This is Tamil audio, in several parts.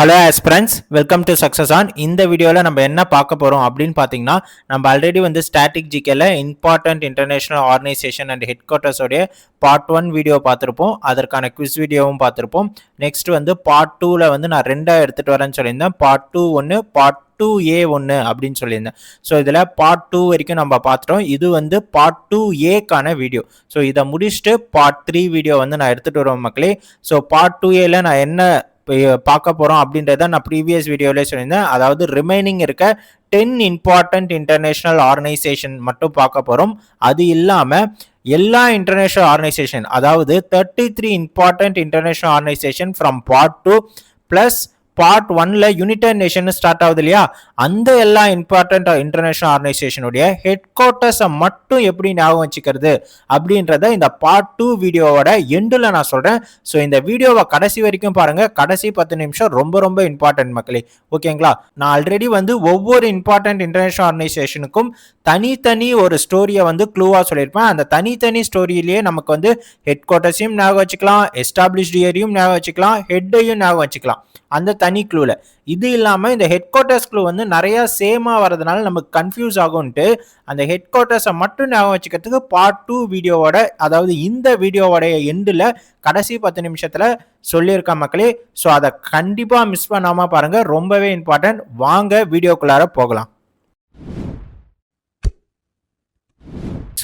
Hello aspirants, welcome to success on. இந்த வீடியோவில் நம்ம என்ன பார்க்க போகிறோம் அப்படின்னு பார்த்தீங்கன்னா, நம்ம ஆல்ரெடி ஸ்டாட்டிக் ஜிகேல இம்பார்ட்டன்ட் இன்டர்நேஷனல் ஆர்கனைசேஷன் அண்ட் ஹெட் குவார்ட்டர்ஸோடைய பார்ட் 1 வீடியோ பார்த்துருப்போம். அதற்கான குவிஸ் வீடியோவும் பார்த்துருப்போம். நெக்ஸ்ட் பார்ட் 2ல் நான் ரெண்டாக எடுத்துகிட்டு வரேன்னு சொல்லியிருந்தேன். பார்ட் 2 ஒன்று, பார்ட் 2A1 அப்படின்னு சொல்லியிருந்தேன். ஸோ இதில் பார்ட் 2 வரைக்கும் நம்ம பார்த்துட்டோம். இது பார்ட் 2Aக்கான வீடியோ. ஸோ இதை முடிச்சுட்டு பார்ட் 3 வீடியோ நான் எடுத்துகிட்டு வருவேன் மக்களே. ஸோ பார்ட் 2Aல நான் என்ன பார்க்க போகிறோம் அப்படின்றத நான் ப்ரீவியஸ் வீடியோவில் சொல்லியிருந்தேன். அதாவது ரிமைனிங் இருக்க 10 இம்பார்ட்டன்ட் இன்டர்நேஷனல் ஆர்கனைசேஷன் மட்டும் பார்க்க போகிறோம். அது இல்லாமல் எல்லா இன்டர்நேஷனல் ஆர்கனைசேஷன், அதாவது 33 important international organisation from part 2 plus part 1ல யுனைடெட் நேஷன் ஸ்டார்ட் ஆகுது இல்லையா, அந்த எல்லா இம்பார்ட்டன்ட் இன்டர்நேஷனல் ஆர்கனைசேஷனுடைய ஹெட் குவார்ட்டர்ஸை மட்டும் எப்படி ஞாபகம் வச்சுக்கிறது அப்படின்றத இந்த பார்ட் 2 வீடியோவோட எண்டில் நான் சொல்கிறேன். ஸோ இந்த வீடியோவை கடைசி வரைக்கும் பாருங்கள். கடைசி 10 நிமிஷம் ரொம்ப ரொம்ப இம்பார்ட்டன்ட் மக்களே, ஓகேங்களா? நான் ஆல்ரெடி ஒவ்வொரு இம்பார்ட்டன்ட் இன்டர்நேஷனல் ஆர்கனைசேஷனுக்கும் தனித்தனி ஒரு ஸ்டோரியை க்ளூவாக சொல்லியிருப்பேன். அந்த தனித்தனி ஸ்டோரியிலேயே நமக்கு ஹெட் குவார்ட்டர்ஸையும் ஞாபகம் வச்சுக்கலாம், எஸ்டாப்ளிஷ்டு இயரையும் ஞாபகம் வச்சுக்கலாம், ஹெட்டையும் ஞாபகம் வச்சுக்கலாம் அந்த தனி க்ளூவில். இது இல்லாமல் இந்த ஹெட் குவார்ட்டர்ஸ் க்ளூ நிறையா சேமாக வரதுனால நமக்கு கன்ஃபியூஸ் ஆகும்ட்டு அந்த ஹெட் குவார்ட்டர்ஸை மட்டும் ஞாபகம் வச்சுக்கிறதுக்கு பார்ட் 2 வீடியோவோட, அதாவது இந்த வீடியோவோடைய எண்டில் கடைசி 10 நிமிஷத்தில் சொல்லியிருக்க மக்களே. ஸோ அதை கண்டிப்பாக மிஸ் பண்ணாமல் பாருங்கள், ரொம்பவே இம்பார்ட்டன்ட். வாங்க வீடியோக்குள்ளார போகலாம்.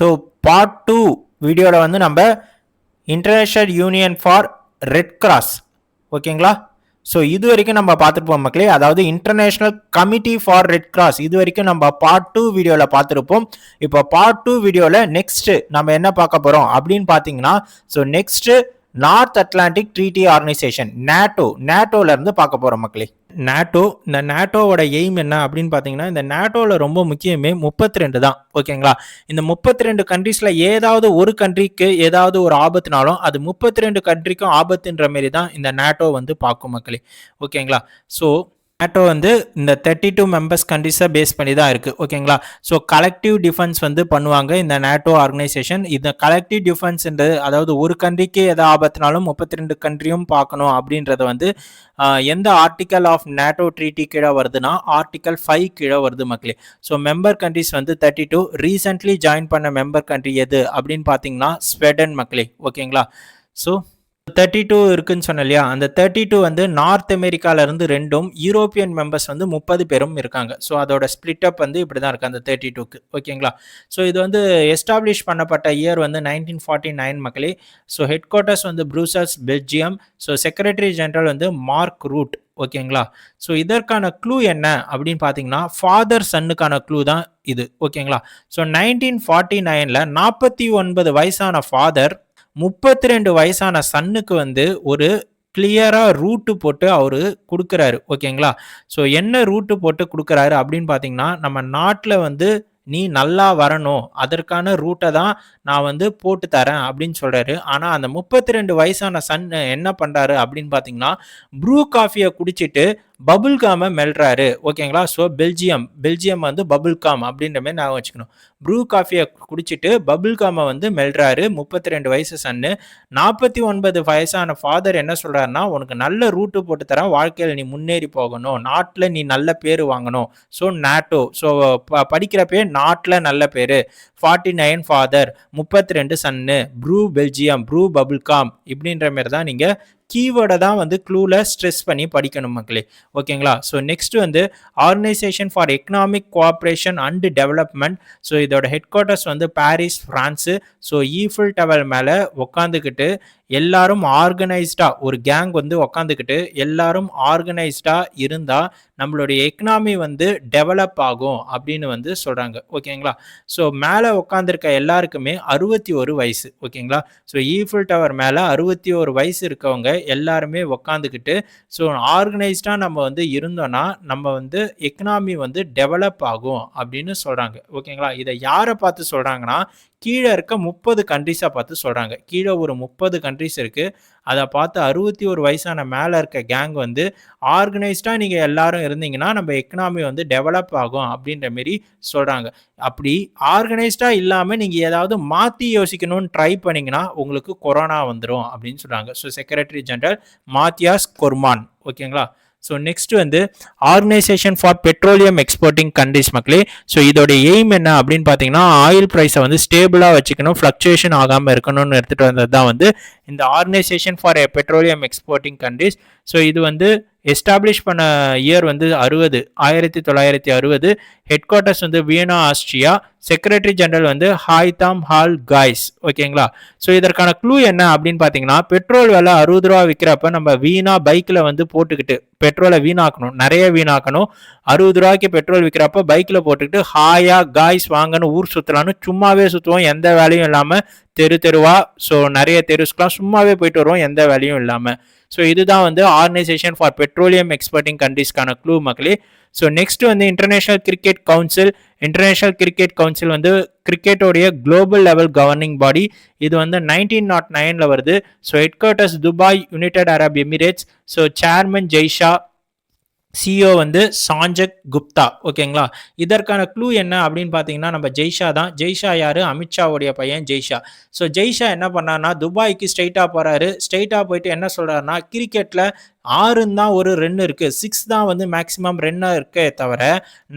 ஸோ பார்ட் 2 வீடியோவில் நம்ம international union for red cross, ஓகேங்களா? ஸோ இது வரைக்கும் நம்ம பார்த்துருப்போம் மக்களே, அதாவது international committee for red cross. இது வரைக்கும் நம்ம பார்ட் 2 வீடியோவில் பார்த்துருப்போம். இப்போ பார்ட் 2 வீடியோவில் நெக்ஸ்ட் நம்ம என்ன பார்க்க போகிறோம் அப்படின்னு பார்த்தீங்கன்னா, so next North Atlantic Treaty Organisation நேட்டோல இருந்து பார்க்க போகிறோம் மக்களே. இந்த நேட்டோவோட எய்ம் என்ன அப்படின்னு பார்த்தீங்கன்னா, இந்த நேட்டோவில் ரொம்ப முக்கியமே 32 தான், ஓகேங்களா? இந்த 32 கண்ட்ரீஸில் ஏதாவது ஒரு கண்ட்ரிக்கு ஏதாவது ஒரு ஆபத்துனாலும் அது 32 கண்ட்ரிக்கும் ஆபத்துன்ற மாரி தான் இந்த நேட்டோ பார்க்கும் மக்களே, ஓகேங்களா? ஸோ நேட்டோ இந்த 32 மெம்பர்ஸ் கண்ட்ரிஸை பேஸ் பண்ணி தான் இருக்குது, ஓகேங்களா? ஸோ கலெக்டிவ் டிஃபென்ஸ் பண்ணுவாங்க இந்த நேட்டோ ஆர்கனைசேஷன். இந்த கலெக்டிவ் டிஃபென்ஸ்ன்றது, அதாவது ஒரு கண்ட்ரிக்கு எதாவது ஆபத்துனாலும் 32 கண்ட்ரியும் பார்க்கணும் அப்படின்றது எந்த ஆர்டிக்கல் ஆஃப் நேட்டோ ட்ரீட்டி கீழே வருதுன்னா ஆர்டிக்கல் 5 கீழே வருது மக்களே. So member countries 32. Recently join பண்ண மெம்பர் கண்ட்ரி எது அப்படின்னு பார்த்தீங்கன்னா ஸ்வீடன் மக்களே, ஓகேங்களா? ஸோ 32 இருக்குன்னு சொன்ன இல்லையா, அந்த 32 நார்த் அமெரிக்காவிலேருந்து 2, யூரோப்பியன் மெம்பர்ஸ் 30 பேரும் இருக்காங்க. ஸோ அதோட ஸ்பிளிட் அப் இப்படி தான் இருக்குது அந்த 32க்கு, ஓகேங்களா? ஸோ இது எஸ்டாப்ளிஷ் பண்ணப்பட்ட இயர் 1949 மக்களே. So head quarters Brussels, Belgium. So secretary general Mark Rutte, ஓகேங்களா? ஸோ இதற்கான க்ளூ என்ன அப்படின்னு பார்த்தீங்கன்னா, ஃபாதர் சன்னுக்கான க்ளூ தான் இது, ஓகேங்களா? ஸோ 1949ல் 49 வயசான ஃபாதர் 32 வயசான சன்னுக்கு ஒரு கிளியராக ரூட்டு போட்டு அவரு கொடுக்குறாரு, ஓகேங்களா? ஸோ என்ன ரூட்டு போட்டு கொடுக்குறாரு அப்படின்னு பார்த்தீங்கன்னா, நம்ம நாட்டில் நீ நல்லா வரணும், அதற்கான ரூட்டை தான் நான் போட்டு தரேன் அப்படின்னு சொல்கிறாரு. ஆனால் அந்த 32 வயசான சன் என்ன பண்ணுறாரு அப்படின்னு பார்த்தீங்கன்னா, ப்ரூ காஃபியை குடிச்சிட்டு பபுள் காமை மெல்றாரு, ஓகேங்களா? ஸோ பெல்ஜியம் பபுள் காம் அப்படின்ற மாதிரி நான் வச்சுக்கணும். ப்ரூ காஃபியை குடிச்சிட்டு பபுள் காமை மெல்றாரு 32 வயசு சன்னு. 49 வயசான ஃபாதர் என்ன சொல்கிறாருன்னா, உனக்கு நல்ல ரூட்டு போட்டு தரேன், வாழ்க்கையில் நீ முன்னேறி போகணும், நாட்டில் நீ நல்ல பேர் வாங்கணும். ஸோ நேட்டோ, ஸோ படிக்கிறப்பே நாட்டில் நல்ல பேர். 49 ஃபாதர், 32 சன்னு, ப்ரூ பெல்ஜியம், ப்ரூ பபுள் காம் இப்படின்ற மாரி தான் நீங்கள் கீவேர்டை தான் க்ளூவில் ஸ்ட்ரெஸ் பண்ணி படிக்கணும் மக்களே, ஓகேங்களா? So next organisation for economic cooperation and development. So இதோட headquarters Paris, France. So Eiffel tower மேலே உக்காந்துக்கிட்டு எல்லாரும் ஆர்கனைஸ்டாக ஒரு கேங் உக்காந்துக்கிட்டு எல்லாரும் ஆர்கனைஸ்டாக இருந்தால் நம்மளுடைய எக்கனாமி டெவலப் ஆகும் அப்படின்னு சொல்கிறாங்க, ஓகேங்களா? ஸோ மேலே உட்காந்துருக்க எல்லாருக்குமே 61 வயசு, ஓகேங்களா? ஸோ ஈஃபில் டவர் மேலே 61 வயசு இருக்கவங்க எல்லாருமே உக்காந்துக்கிட்டு ஸோ ஆர்கனைஸ்டாக நம்ம இருந்தோன்னா நம்ம எக்கனாமி டெவலப் ஆகும் அப்படின்னு சொல்கிறாங்க, ஓகேங்களா? இதை யாரை பார்த்து சொல்கிறாங்கன்னா, கீழே இருக்க 30 கண்ட்ரிஸை பார்த்து சொல்கிறாங்க. கீழே ஒரு 30 கண்ட்ரிஸ் இருக்குது, அதை பார்த்து 61 வயசான மேலே இருக்க கேங் ஆர்கனைஸ்டாக நீங்கள் எல்லாரும் இருந்தீங்கன்னா நம்ம எக்கனாமி டெவலப் ஆகும் அப்படின்ற மாரி சொல்கிறாங்க. அப்படி ஆர்கனைஸ்டாக இல்லாமல் நீங்கள் ஏதாவது மாற்றி யோசிக்கணும்னு ட்ரை பண்ணிங்கன்னா உங்களுக்கு கொரோனா வந்துடும் அப்படின்னு சொல்கிறாங்க. ஸோ செக்ரட்டரி ஜெனரல் மாத்தியாஸ் கொர்மான், ஓகேங்களா? ஸோ நெக்ஸ்ட் வந்து organisation for petroleum exporting countries மக்களே. ஸோ இதோட எய்ம் என்ன அப்படின்னு பார்த்தீங்கன்னா ஆயில் ப்ரைஸை வந்து ஸ்டேபிளாக வச்சுக்கணும், ஃப்ளக்சுவேஷன் ஆகாமல் இருக்கணும்னு எடுத்துகிட்டு வந்தது தான் வந்து இந்த organisation for petroleum exporting countries. So இது வந்து எஸ்டாப்ளிஷ் பண்ண இயர் வந்து 1960. ஹெட் குவார்ட்டர்ஸ் வந்து வியனா ஆஸ்ட்ரியா. செக்ரட்டரி ஜெனரல் வந்து ஹாய்தாம் ஹால் காய்ஸ். ஓகேங்களா. ஸோ இதற்கான க்ளூ என்ன அப்படின்னு பார்த்தீங்கன்னா பெட்ரோல் விலை 60 ரூபா விற்கிறப்ப நம்ம வீணா பைக்கில் வந்து போட்டுக்கிட்டு பெட்ரோலை வீணாக்கணும், நிறைய வீணாக்கணும். 60 ரூபாய்க்கு பெட்ரோல் விற்கிறப்ப பைக்கில் போட்டுக்கிட்டு ஹாயா காய்ஸ் வாங்கன்னு ஊர் சுற்றலான்னு சும்மாவே சுற்றுவோம், எந்த வேலையும் இல்லாமல் தெருவா. ஸோ நிறைய தெருஸ்க்குலாம் சும்மாவே போயிட்டு வருவோம், எந்த வேலையும் இல்லாமல். ஸோ இதுதான் வந்து ஆர்கனைசேஷன் ஃபார் பெட்ரோலியம் எக்ஸ்போர்ட்டிங் கண்ட்ரிஸ்க்கான க்ளூ மக்களே. ஸோ நெக்ஸ்ட் வந்து international Cricket Council. International Cricket Council வந்து கிரிக்கெட்டோடைய குளோபல் லெவல் கவர்னிங் பாடி. இது வந்து 1909 வருது. So headquarters Dubai, United Arab Emirates. So chairman Jay Shah, CEO வந்து சாஞ்சக் குப்தா. ஓகேங்களா. இதற்கான க்ளூ என்ன அப்படின்னு பார்த்தீங்கன்னா நம்ம ஜெய்ஷா தான். ஜெய்ஷா யாரு? அமித்ஷாவுடைய பையன் ஜெய்ஷா. ஸோ ஜெய்ஷா என்ன பண்ணார்னா துபாய்க்கு ஸ்ட்ரைட்டாக போகிறாரு. ஸ்ட்ரைட்டாக போயிட்டு என்ன சொல்கிறாருன்னா கிரிக்கெட்டில் 6 தான் ஒரு ரன் இருக்குது, 6 தான் வந்து மேக்ஸிமம் ரன்னாக இருக்கே தவிர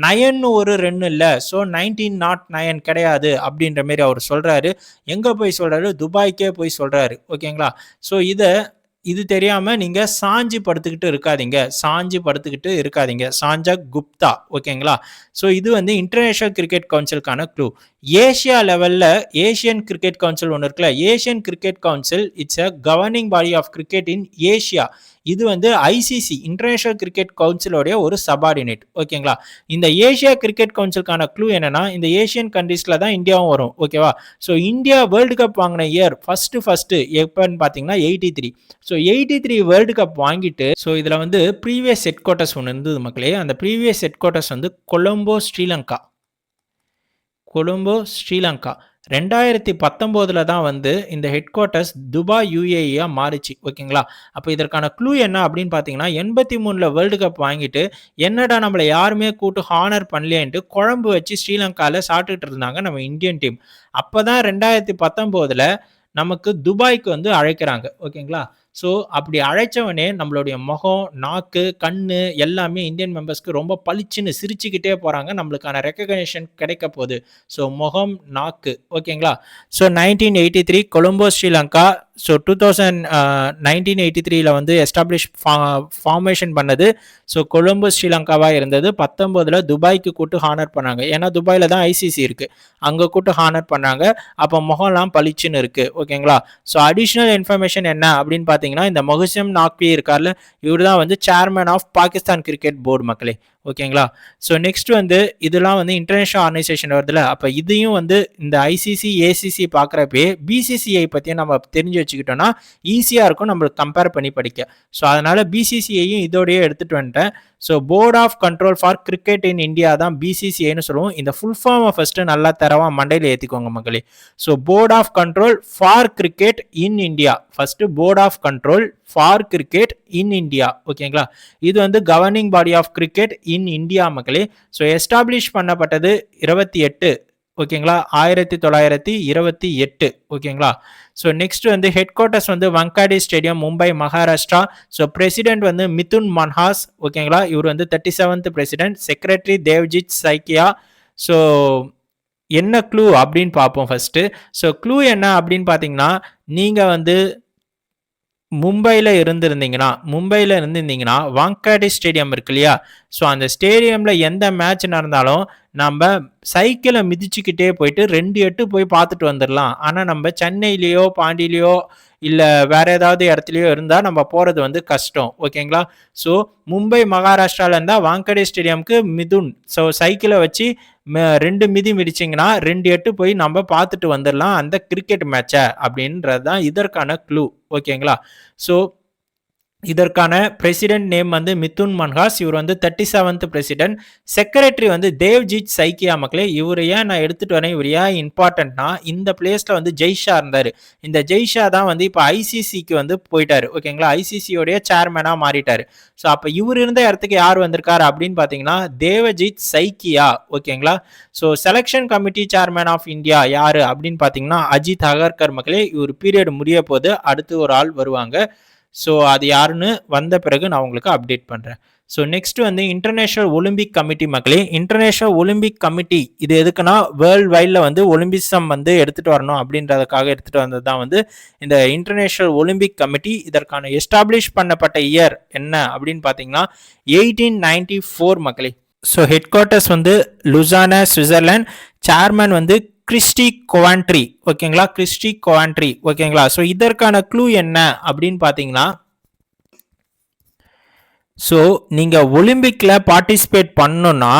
9 ஒரு ரன் இல்லை. ஸோ 1909 கிடையாது அப்படின்ற மாரி அவர் சொல்கிறாரு. எங்கே போய் சொல்கிறாரு? துபாய்க்கே போய் சொல்கிறாரு. ஓகேங்களா. ஸோ இது தெரியாம நீங்க சாஞ்சி படுத்துக்கிட்டு இருக்காதீங்க. சாஞ்சக் குப்தா. ஓகேங்களா. ஸோ இது வந்து இன்டர்நேஷனல் கிரிக்கெட் கவுன்சிலுக்கான க்ளூ. ஏஷியா லெவல்ல ஏஷியன் கிரிக்கெட் கவுன்சில் ஒன்று இருக்குல்ல, Asian cricket council it's a governing body of cricket in Asia. இது வந்து ஐசிசி இன்டர்நேஷனல் கிரிக்கெட் கவுன்சிலோடைய ஒரு சபார்டினேட். ஓகேங்களா. இந்த ஏஷியா கிரிக்கெட் கவுன்சிலுக்கான க்ளூ என்னன்னா இந்த ஏஷியன் கண்ட்ரீஸ்ல தான் இந்தியாவும் வரும். ஓகேவா. ஸோ இந்தியா வேர்ல்டு கப் வாங்கின இயர் ஃபர்ஸ்ட் எப்பன்னு பார்த்தீங்கன்னா 83. ஸோ 83 வேர்ல்டு கப் வாங்கிட்டு ஸோ இதில் வந்து ப்ரீவியஸ் ஹெட் குவார்ட்டர்ஸ் ஒன்று இருந்தது மக்களே. அந்த ப்ரீவியஸ் ஹெட் குவார்ட்டர்ஸ் வந்து கொலம்போ ஸ்ரீலங்கா. 2019 தான் வந்து இந்த ஹெட் குவார்ட்டர்ஸ் துபாய் யுஏஇயா மாறிச்சு. ஓகேங்களா. அப்போ இதற்கான க்ளூ என்ன அப்படின்னு பார்த்தீங்கன்னா 83 வேர்ல்டு கப் வாங்கிட்டு என்னடா நம்மளை யாருமே கூட்டு ஹானர் பண்ணலையேன்ட்டு குழம்பு வச்சு ஸ்ரீலங்காவில் சாப்பிட்டுட்டு இருந்தாங்க நம்ம இந்தியன் டீம். அப்போ தான் 2019 நமக்கு துபாய்க்கு வந்து அழைக்கிறாங்க. ஓகேங்களா. ஸோ அப்படி அழைச்சவனே நம்மளுடைய முகம், நாக்கு, கண்ணு எல்லாமே இந்தியன் மெம்பர்ஸ்க்கு ரொம்ப பளிச்சுன்னு சிரிச்சுக்கிட்டே போகிறாங்க. நம்மளுக்கான ரெக்கக்னேஷன் கிடைக்க போகுது. ஸோ முகம், நாக்கு. ஓகேங்களா. ஸோ 1983 கொலம்போ ஸ்ரீலங்கா. ஸோ 1983 வந்து எஸ்டாப்ளிஷ் ஃபார்மேஷன் பண்ணது. ஸோ கொலம்போ ஸ்ரீலங்காவாக இருந்தது. 19 துபாய்க்கு கூட்டு ஹானர் பண்ணாங்க. ஏன்னா துபாயில் தான் ஐசிசி இருக்குது, அங்கே கூட்டு ஹானர் பண்ணாங்க. அப்போ முகம்லாம் பளிச்சுன்னு இருக்குது. ஓகேங்களா. ஸோ அடிஷ்னல் இன்ஃபர்மேஷன் என்ன அப்படின்னு பார்த்தீங்கன்னா இந்த மொஹசிம் நாக்வி இருக்கார்ல, இவர் தான் வந்து chairman of Pakistan cricket board மக்களே. ஓகேங்களா. ஸோ நெக்ஸ்ட் வந்து இதெல்லாம் வந்து இன்டர்நேஷனல் ஆர்கனைசேஷன் வருதுல, அப்போ இதையும் வந்து இந்த ஐசிசி ஏசிசி பார்க்குறப்பே பிசிசிஐ பற்றியும் நம்ம தெரிஞ்சு வச்சுக்கிட்டோம்னா ஈஸியாக இருக்கும் நம்மளுக்கு கம்பேர் பண்ணி படிக்க. ஸோ அதனால் பிசிசிஐயும் இதோடய எடுத்துகிட்டு வந்துட்டேன். So board of control for cricket in India தான் பிசிசிஐன்னு சொல்லுவோம். இந்த ஃபுல் ஃபார்மை ஃபஸ்ட்டு நல்லா தரவாக மண்டையில் ஏற்றிக்கோங்க மக்களே. So board of control for cricket in India. First Board of control for cricket in India. ஓகேங்களா. இது வந்து governing body of cricket in India மக்களே. ஸோ எஸ்டாப்ளிஷ் பண்ணப்பட்டது 28. ஓகேங்களா. 1928. ஓகேங்களா. ஸோ நெக்ஸ்ட் வந்து ஹெட் குவார்ட்டர்ஸ் வந்து Wankhede stadium, Mumbai, Maharashtra. So president வந்து மிதுன் மன்ஹாஸ். ஓகேங்களா. இவர் வந்து 37th president. Secretary Devajit Saikia. So என்ன க்ளூ அப்படின்னு பார்ப்போம் ஃபர்ஸ்ட். ஸோ க்ளூ என்ன அப்படின்னு பார்த்தீங்கன்னா நீங்கள் வந்து மும்பையில் இருந்திருந்தீங்கன்னா வாங்காடி ஸ்டேடியம் இருக்கு இல்லையா. ஸோ அந்த ஸ்டேடியமில் எந்த மேட்ச் நடந்தாலும் நம்ம சைக்கிளை மிதிச்சுக்கிட்டே போயிட்டு 2 போய் பார்த்துட்டு வந்துடலாம். ஆனால் நம்ம சென்னையிலையோ பாண்டியிலையோ இல்லை வேற ஏதாவது இடத்துலையோ இருந்தால் நம்ம போகிறது வந்து கஷ்டம். ஓகேங்களா. ஸோ மும்பை மகாராஷ்டிராவில் இருந்தால் வாங்கடே ஸ்டேடியம்க்கு மிதுன் ஸோ சைக்கிளை வச்சு 2 மிதி மிதிச்சிங்கன்னா 2 போய் நம்ம பார்த்துட்டு வந்துடலாம் அந்த கிரிக்கெட் மேட்சை அப்படின்றது தான் இதற்கான க்ளூ. ஓகேங்களா. ஸோ இதற்கான பிரசிடென்ட் நேம் வந்து மிதுன் மன்ஹாஸ். இவர் வந்து 37th பிரசிடென்ட். செக்ரட்டரி வந்து தேவ்ஜித் சைக்கியா மக்களே. இவர் ஏன் நான் எடுத்துட்டு வரேன், இவர் ஏன் இம்பார்ட்டன்ட்னா இந்த பிளேஸ்ல வந்து ஜெய்ஷா இருந்தார். இந்த ஜெய்ஷா தான் வந்து இப்போ ஐசிசிக்கு வந்து போயிட்டாரு. ஓகேங்களா. ஐசிசியோடைய சேர்மனா மாறிட்டாரு. ஸோ அப்போ இவர் இருந்த இடத்துக்கு யார் வந்திருக்காரு அப்படின்னு பார்த்தீங்கன்னா தேவஜித் சைக்கியா. ஓகேங்களா. So selection committee chairman of India யாரு அப்படின்னு பார்த்தீங்கன்னா அஜித் அகர்கர் மக்களே. இவர் பீரியட் முடிய போது அடுத்து ஒரு ஆள் வருவாங்க. ஸோ அது யாருன்னு வந்த பிறகு நான் உங்களுக்கு அப்டேட் பண்ணுறேன். ஸோ நெக்ஸ்ட் வந்து இன்டர்நேஷனல் ஒலிம்பிக் கமிட்டி மக்களே. இன்டர்நேஷனல் ஒலிம்பிக் கமிட்டி இது எதுக்குன்னா வேர்ல்டு வைடில் வந்து ஒலிம்பிசம் வந்து எடுத்துகிட்டு வரணும் அப்படின்றதுக்காக எடுத்துகிட்டு வந்தது தான் வந்து இந்த இன்டர்நேஷனல் ஒலிம்பிக் கமிட்டி. இதற்கான எஸ்டாப்ளிஷ் பண்ணப்பட்ட இயர் என்ன அப்படின்னு பார்த்தீங்கன்னா 1894 மக்களே. ஸோ ஹெட் குவார்ட்டர்ஸ் வந்து லுசானா சுவிட்சர்லாந்து. சேர்மன் வந்து கிறிஸ்டி கோவான்ட்ரி. ஓகேங்களா, கிறிஸ்டி கோவான்ட்ரி. ஓகேங்களா. ஸோ இதற்கான க்ளூ என்ன அப்படின்னு பார்த்தீங்கன்னா, ஸோ நீங்கள் ஒலிம்பிக்கில் பார்ட்டிசிபேட் பண்ணணும்னா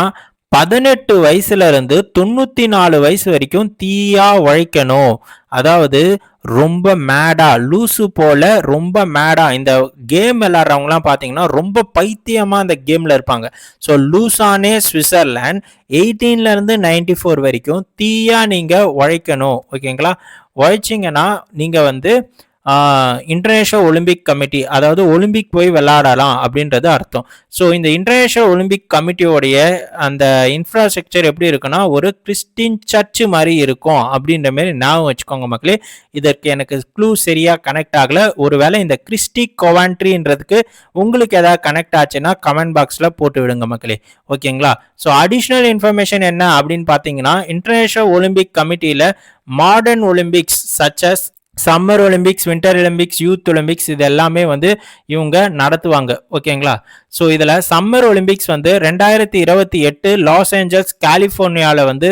18 வயசுல இருந்து 94 வயசு வரைக்கும் தீயா உழைக்கணும். அதாவது ரொம்ப மேடா லூசு போல ரொம்ப மேடா இந்த கேம் விளையாடுறவங்கலாம் பார்த்தீங்கன்னா ரொம்ப பைத்தியமா அந்த கேம்ல இருப்பாங்க. ஸோ லூசானே சுவிட்சர்லாந்து 18ல இருந்து 94 வரைக்கும் தீயா நீங்க உழைக்கணும். ஓகேங்களா. உழைச்சிங்கன்னா நீங்க வந்து இன்டர்நேஷனல் ஒலிம்பிக் கமிட்டி, அதாவது ஒலிம்பிக் போய் விளையாடலாம் அப்படின்றது அர்த்தம். ஸோ இந்த இன்டர்நேஷனல் ஒலிம்பிக் கமிட்டியோடைய அந்த இன்ஃப்ராஸ்ட்ரக்சர் எப்படி இருக்குன்னா ஒரு கிறிஸ்டின் சர்ச் மாதிரி இருக்கும் அப்படின்ற மாதிரி ஞாபகம் வச்சுக்கோங்க மக்களே. இதற்கு எனக்கு க்ளூ சரியா கனெக்ட் ஆகல. ஒருவேளை இந்த கிறிஸ்டி கோவான்ட்ரின்றதுக்கு உங்களுக்கு ஏதாவது கனெக்ட் ஆச்சுன்னா கமெண்ட் பாக்ஸ்ல போட்டு விடுங்க மக்களே. ஓகேங்களா. ஸோ அடிஷ்னல் இன்ஃபர்மேஷன் என்ன அப்படின்னு பார்த்தீங்கன்னா, இன்டர்நேஷனல் ஒலிம்பிக் கமிட்டியில modern Olympics such as summer Olympics, winter Olympics, youth Olympics இது எல்லாமே வந்து இவங்க நடத்துவாங்க. ஓகேங்களா. ஸோ இதில் சம்மர் ஒலிம்பிக்ஸ் வந்து 2028 லாஸ் ஏஞ்சல்ஸ் கலிஃபோர்னியாவில் வந்து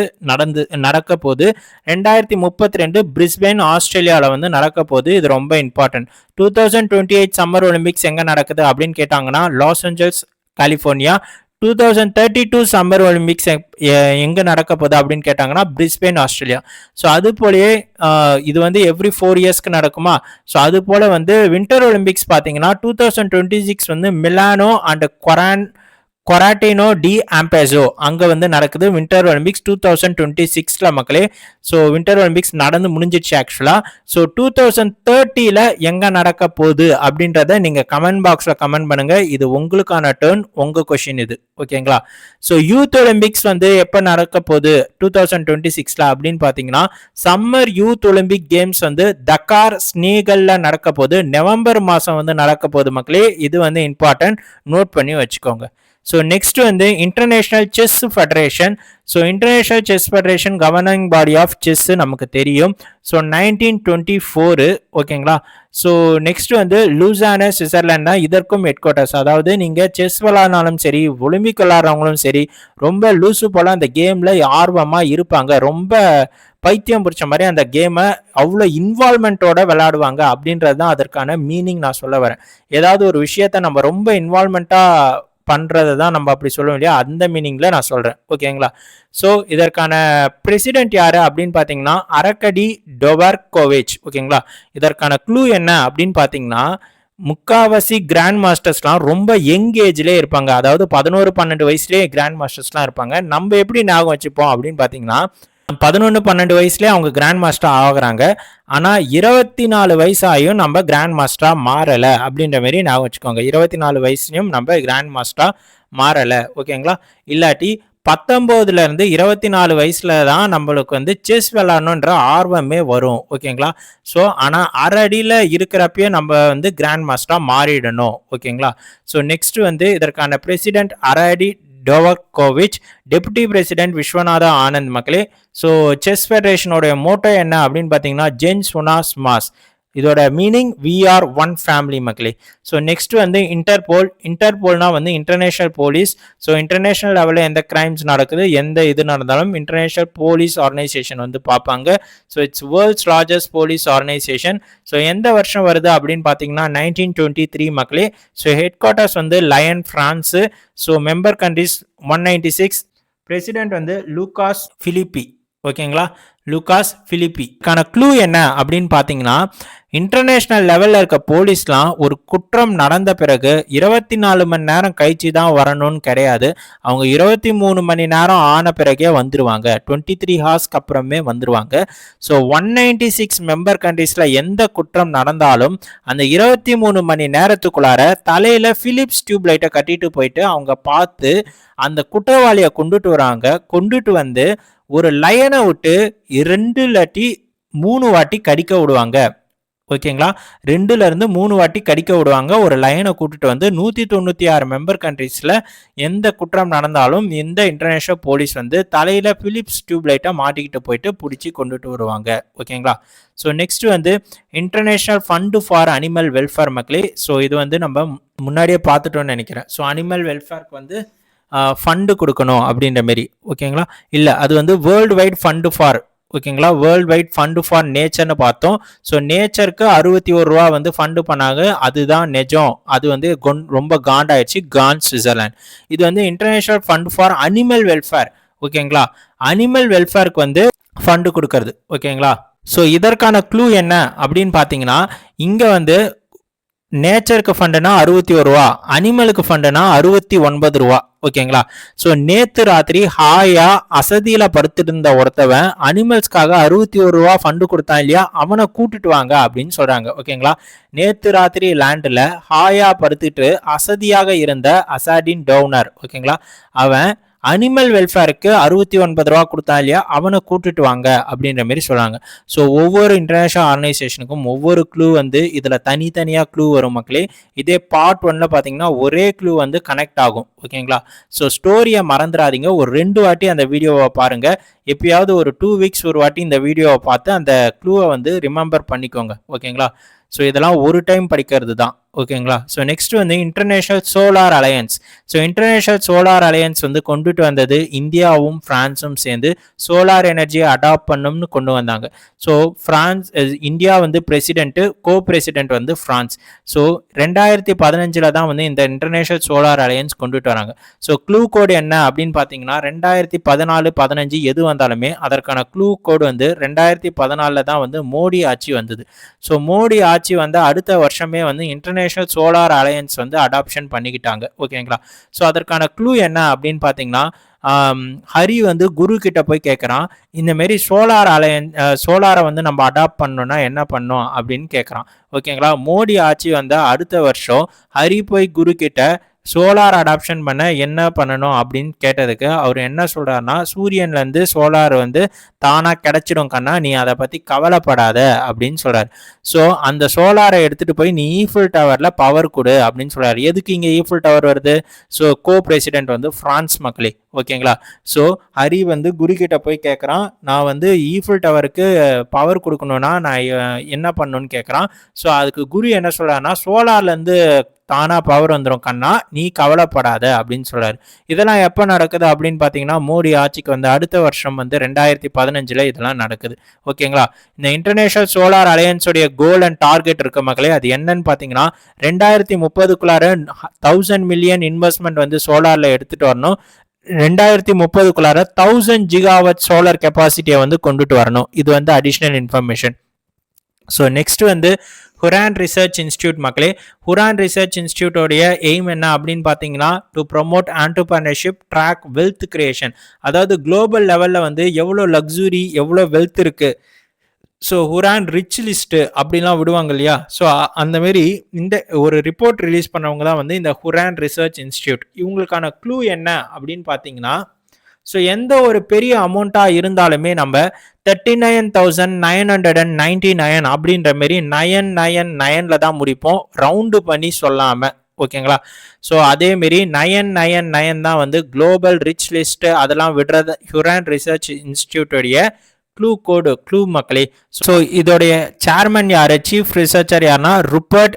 நடக்க போகுது. 2032 பிரிஸ்பேன் ஆஸ்திரேலியாவில் வந்து நடக்க போகுது. இது ரொம்ப இம்பார்ட்டன்ட். 2028 சம்மர் ஒலிம்பிக்ஸ் எங்கே நடக்குது அப்படின்னு கேட்டாங்கன்னா Los Angeles California. 2032 summer Olympics எங்கே நடக்க போகுது அப்படின்னு கேட்டாங்கன்னா பிரிஸ்பேன் ஆஸ்திரேலியா. ஸோ அது போலயே இது வந்து எவ்ரி 4 இயர்ஸ்க்கு நடக்குமா. ஸோ அது போல வந்து வின்டர் ஒலிம்பிக்ஸ் பார்த்தீங்கன்னா 2026 வந்து மிலானோ அண்ட் கொராட்டினோ டி ஆம்பேசோ அங்கே வந்து நடக்குது வின்டர் ஒலிம்பிக்ஸ் 2026 மக்களே. ஸோ வின்டர் ஒலிம்பிக்ஸ் நடந்து முடிஞ்சிடுச்சு ஆக்சுவலாக. ஸோ 2030 எங்கே நடக்க போகுது அப்படின்றத நீங்கள் கமெண்ட் பாக்ஸில் கமெண்ட் பண்ணுங்க. இது உங்களுக்கான டேர்ன், உங்கள் கொஷின் இது. ஓகேங்களா. ஸோ யூத் ஒலிம்பிக்ஸ் வந்து எப்போ நடக்க போகுது 2026 அப்படின்னு பார்த்தீங்கன்னா சம்மர் யூத் ஒலிம்பிக் கேம்ஸ் வந்து தக்கார் ஸ்னீகல்ல நடக்க போகுது. நவம்பர் மாதம் வந்து நடக்க போகுது மக்களே. இது வந்து இம்பார்ட்டன்ட், நோட் பண்ணி வச்சுக்கோங்க. ஸோ நெக்ஸ்ட் வந்து international chess federation. So international chess federation governing body of chess நமக்கு தெரியும். ஸோ 1924. ஓகேங்களா. ஸோ நெக்ஸ்ட் வந்து லூசானா சுவிட்சர்லாந்து தான் இதற்கும் ஹெட் குவார்ட்டர்ஸ். அதாவது நீங்கள் செஸ் விளாட்னாலும் சரி ஒலிம்பிக் விளாட்றவங்களும் சரி ரொம்ப லூசு போல அந்த கேமில் ஆர்வமாக இருப்பாங்க. ரொம்ப பைத்தியம் பிடிச்ச மாதிரி அந்த கேமை அவ்வளோ இன்வால்மெண்ட்டோட விளையாடுவாங்க அப்படின்றது தான் அதற்கான மீனிங் நான் சொல்ல வரேன். ஏதாவது ஒரு விஷயத்த நம்ம ரொம்ப இன்வால்மெண்ட்டாக பண்ணுறது தான் நம்ம அப்படி சொல்லுவோம் இல்லையா, அந்த மீனிங்கில் நான் சொல்கிறேன். ஓகேங்களா. ஸோ இதற்கான பிரசிடென்ட் யார் அப்படின்னு பார்த்தீங்கன்னா அரக்கடி டொவர்கோவிச். ஓகேங்களா. இதற்கான க்ளூ என்ன அப்படின்னு பார்த்தீங்கன்னா முக்காவாசி கிராண்ட் மாஸ்டர்ஸ்லாம் ரொம்ப யங் ஏஜ்லேயே இருப்பாங்க. அதாவது 11-12 வயசுலேயே கிராண்ட் மாஸ்டர்ஸ்லாம் இருப்பாங்க. நம்ம எப்படி ஞாபகம் வச்சுப்போம் அப்படின்னு பார்த்தீங்கன்னா 11-12 வயசுலேயே அவங்க கிராண்ட் மாஸ்டர் ஆகுறாங்க. ஆனால் 24 வயசாயும் நம்ம கிராண்ட் மாஸ்டராக மாறலை அப்படின்ற மாரி ஞாபகம் வச்சுக்கோங்க. 24 வயசுலையும் நம்ம கிராண்ட் மாஸ்டராக மாறலை. ஓகேங்களா. இல்லாட்டி 19லேருந்து 24 வயசுல தான் நம்மளுக்கு வந்து செஸ் விளாடணுன்ற ஆர்வமே வரும். ஓகேங்களா. ஸோ ஆனால் அரடியில் இருக்கிறப்பயே நம்ம வந்து கிராண்ட் மாஸ்டராக மாறிடணும். ஓகேங்களா. ஸோ நெக்ஸ்ட் வந்து இதற்கான president Arkady Dvorkovich, deputy president Viswanathan Anand மக்களே. ஸோ செஸ் ஃபெடரேஷனோட மோட்டோ என்ன அப்படின்னு பார்த்தீங்கன்னா ஜென்ஸ் உனாஸ் மாஸ். இதோட meaning we are one family மக்களே. ஸோ நெக்ஸ்ட் வந்து இன்டர்போல்னா வந்து இன்டர்நேஷனல் போலீஸ். ஸோ இன்டர்நேஷனல் லெவலில் எந்த கிரைம்ஸ் நடக்குது எந்த இது நடந்தாலும் இன்டர்நேஷனல் போலீஸ் ஆர்கனைசேஷன் வந்து பார்ப்பாங்க. So it's world's largest police organisation. So எந்த வருஷம் வருது அப்படின்னு பார்த்தீங்கன்னா 1923 மக்களே. ஸோ ஹெட் குவார்ட்டர்ஸ் வந்து Lyon France. So member countries 196. President வந்து லூகாஸ் பிலிப்பி. ஓகேங்களா. லூகாஸ் பிலிப்பிக்கான க்ளூ என்ன அப்படின்னு பார்த்தீங்கன்னா இன்டர்நேஷ்னல் லெவலில் இருக்க போலீஸ்லாம் ஒரு குற்றம் நடந்த பிறகு 24 மணி நேரம் கழிச்சு தான் வரணும்னு கிடையாது. அவங்க 23 மணி நேரம் ஆன பிறகே வந்துடுவாங்க. 23 ஹார்ஸ்க்கு அப்புறமே வந்துடுவாங்க. ஸோ 196 மெம்பர் கண்ட்ரீஸில் எந்த குற்றம் நடந்தாலும் அந்த 23 மணி நேரத்துக்குள்ளார தலையில் ஃபிலிப்ஸ் டியூப் லைட்டை கட்டிட்டு போயிட்டு அவங்க பார்த்து அந்த குற்றவாளியை கொண்டுட்டு வராங்க. கொண்டுட்டு வந்து ஒரு லயனை விட்டு 2 இல்லாட்டி 3 வாட்டி கடிக்க விடுவாங்க. ஓகேங்களா? 2லேருந்து 3 வாட்டி கடிக்க விடுவாங்க. ஒரு லயனை கூட்டிட்டு வந்து 196 மெம்பர் கண்ட்ரீஸில் எந்த குற்றம் நடந்தாலும் இந்த இன்டர்நேஷனல் போலீஸ் வந்து தலையில் பிலிப்ஸ் டியூப் லைட்டை மாட்டிக்கிட்டு போயிட்டு பிடிச்சி கொண்டுட்டு வருவாங்க. ஓகேங்களா? ஸோ நெக்ஸ்ட் வந்து international fund for animal welfare மக்களே. ஸோ இது வந்து நம்ம முன்னாடியே பார்த்துட்டோன்னு நினைக்கிறேன். ஸோ அனிமல் வெல்ஃபேருக்கு வந்து ஃபண்டு கொடுக்கணும் அப்படின்ற மாரி. ஓகேங்களா? இல்லை, அது வந்து வேர்ல்டு வைட் ஃபண்டு ஃபார், ஓகேங்களா, வேர்ல்டு வைட் ஃபண்டு ஃபார் நேச்சர்னு பார்த்தோம். ஸோ நேச்சருக்கு 61 ரூபா வந்து ஃபண்டு பண்ணாங்க. அதுதான் நிஜம். அது வந்து ரொம்ப காண்டாயிடுச்சு. சுவிட்சர்லாந்து. இது வந்து international fund for animal welfare. ஓகேங்களா? அனிமல் வெல்ஃபேருக்கு வந்து ஃபண்டு கொடுக்கறது. ஓகேங்களா? ஸோ இதற்கான க்ளூ என்ன அப்படின்னு பார்த்தீங்கன்னா, இங்கே வந்து நேச்சருக்கு ஃபண்டுனா 61 ரூபா, அனிமலுக்கு ஃபண்டுனா 69 ரூபா. ஓகேங்களா? ஸோ நேத்து ராத்திரி ஹாயா அசதியில படுத்துட்டு இருந்த ஒருத்தவன் அனிமல்ஸ்க்காக 61 ரூபா ஃபண்டு கொடுத்தான் இல்லையா, அவனை கூட்டிட்டு வாங்க அப்படின்னு சொல்றாங்க. ஓகேங்களா? நேத்து ராத்திரி லேண்டில் ஹாயா படுத்துட்டு அசதியாக இருந்த அசாடின் டவுனர், ஓகேங்களா, அவன் அனிமல் வெல்ஃபேருக்கு 69 ரூபா கொடுத்தான் இல்லையா, அவனை கூட்டிட்டு வாங்க அப்படின்ற மாதிரி சொல்றாங்க. ஸோ ஒவ்வொரு இன்டர்நேஷனல் ஆர்கனைசேஷனுக்கும் ஒவ்வொரு க்ளூ வந்து இதில் தனித்தனியாக க்ளூ வரும் மக்களே. இதே பார்ட் 1ல பார்த்தீங்கன்னா ஒரே க்ளூ வந்து கனெக்ட் ஆகும். ஓகேங்களா? ஸோ ஸ்டோரியை மறந்துடாதீங்க. ஒரு 2 வாட்டி அந்த வீடியோவை பாருங்க. எப்பயாவது ஒரு 2 வீக்ஸ் ஒரு வாட்டி இந்த வீடியோவை பார்த்து அந்த க்ளூவை வந்து ரிமெம்பர் பண்ணிக்கோங்க. ஓகேங்களா? ஸோ இதெல்லாம் ஒரு டைம் படிக்கிறது தான். ஓகேங்களா? ஸோ நெக்ஸ்ட் வந்து international solar alliance. So international solar alliance வந்து கொண்டுட்டு வந்தது இந்தியாவும் பிரான்ஸும் சேர்ந்து சோலார் எனர்ஜியை அடாப்ட் பண்ணும்னு கொண்டு வந்தாங்க. ஸோ இந்தியா வந்து பிரசிடென்ட்டு, கோ பிரசிடென்ட் வந்து பிரான்ஸ். ஸோ 2015 தான் வந்து இந்த இன்டர்நேஷனல் சோலார் அலையன்ஸ் கொண்டுட்டு வராங்க. ஸோ க்ளூ கோடு என்ன அப்படின்னு பார்த்தீங்கன்னா 2014-15 எது வந்தாலுமே அதற்கான க்ளூ கோடு வந்து 2014 தான் வந்து மோடி ஆட்சி வந்தது. ஸோ மோடி ஆட்சி வந்து அடுத்த வருஷமே வந்து இன்டர்நேஷனல் சோலார் அலையன்ஸ் வந்து அடாப்ஷன் பண்ணிக்கிட்டாங்க. ஓகேங்களா? ஸோ அதற்கான க்ளூ என்ன அப்படின்னு பார்த்தீங்கன்னா, ஹரி வந்து குரு கிட்ட போய் கேட்குறான், இந்த மாரி சோலாரை வந்து நம்ம அடாப்ட் பண்ணோம்னா என்ன பண்ணோம் அப்படின்னு கேட்குறான். ஓகேங்களா? மோடி ஆட்சி வந்த அடுத்த வருஷம் ஹரி போய் குரு கிட்ட சோலார் அடாப்ஷன் பண்ண என்ன பண்ணணும் அப்படின்னு கேட்டதுக்கு அவர் என்ன சொல்றாருன்னா, சூரியன்லேருந்து சோலார் வந்து தானாக கிடைச்சிடும் கண்ணா, நீ அதை பற்றி கவலைப்படாத அப்படின்னு சொல்றாரு. ஸோ அந்த சோலாரை எடுத்துட்டு போய் நீ ஈஃபில் டவரில் பவர் கொடு அப்படின்னு சொல்றாரு. எதுக்கு இங்கே ஈஃபில் டவர் வருது? ஸோ கோ பிரசிடென்ட் வந்து பிரான்ஸ் மக்களே. ஓகேங்களா? ஸோ ஹரி வந்து குரு கிட்ட போய் கேட்குறான், நான் வந்து ஈஃபில் டவருக்கு பவர் கொடுக்கணும்னா நான் என்ன பண்ணணும்னு கேட்குறான். ஸோ அதுக்கு குரு என்ன சொல்றாருன்னா, சோலார்லேருந்து தானா பவர் வந்துடும் கண்ணா, நீ கவலைப்படாத அப்படின்னு சொல்றாரு. இதெல்லாம் எப்போ நடக்குது அப்படின்னு பார்த்தீங்கன்னா, மோடி ஆட்சிக்கு வந்து அடுத்த வருஷம் வந்து 2015 இதெல்லாம் நடக்குது. ஓகேங்களா? இந்த இன்டர்நேஷனல் சோலார் அலையன்ஸோடைய கோல் அண்ட் டார்கெட் இருக்க மக்களே, அது என்னன்னு பார்த்தீங்கன்னா 2030க்குள்ளார 1000 மில்லியன் இன்வெஸ்ட்மெண்ட் வந்து சோலாரில் எடுத்துட்டு வரணும். 2030க்குள்ளார 1000 ஜிகாவாட் சோலார் கெப்பாசிட்டியை வந்து கொண்டுட்டு வரணும். இது வந்து அடிஷ்னல் இன்ஃபர்மேஷன். ஸோ நெக்ஸ்ட் வந்து ஹுரான் ரிசர்ச் இன்ஸ்டியூட் மக்களே. ஹுரான் ரிசர்ச் இன்ஸ்டியூட்டோடைய எய்ம் என்ன அப்படின்னு பார்த்தீங்கன்னா, to promote entrepreneurship, track wealth creation. அதாவது குளோபல் லெவலில் வந்து எவ்வளோ லக்ஸுரி, எவ்வளோ வெல்த் இருக்குது. ஸோ ஹுரான் ரிச் லிஸ்ட்டு அப்படிலாம் விடுவாங்க இல்லையா, ஸோ அந்தமாரி இந்த ஒரு ரிப்போர்ட் ரிலீஸ் பண்ணவங்க தான் வந்து இந்த ஹுரான் ரிசர்ச் இன்ஸ்டியூட். இவங்களுக்கான க்ளூ என்ன அப்படின்னு பார்த்தீங்கன்னா, ஸோ எந்த ஒரு பெரிய அமௌண்ட்டாக இருந்தாலுமே நம்ம 39,999 அப்படின்ற மாரி 999 தான் முடிப்போம், ரவுண்டு பண்ணி சொல்லாமல். ஓகேங்களா? ஸோ அதேமாரி 999 தான் வந்து குளோபல் ரிச் லிஸ்ட்டு அதெல்லாம் விடுறது ஹுரான் ரிசர்ச் இன்ஸ்டியூட்டோடைய க்ளூ கோடு, க்ளூ மக்களே. ஸோ இதோடைய சேர்மன் யார், சீஃப் ரிசர்ச்சர் யாருன்னா ருப்பர்ட்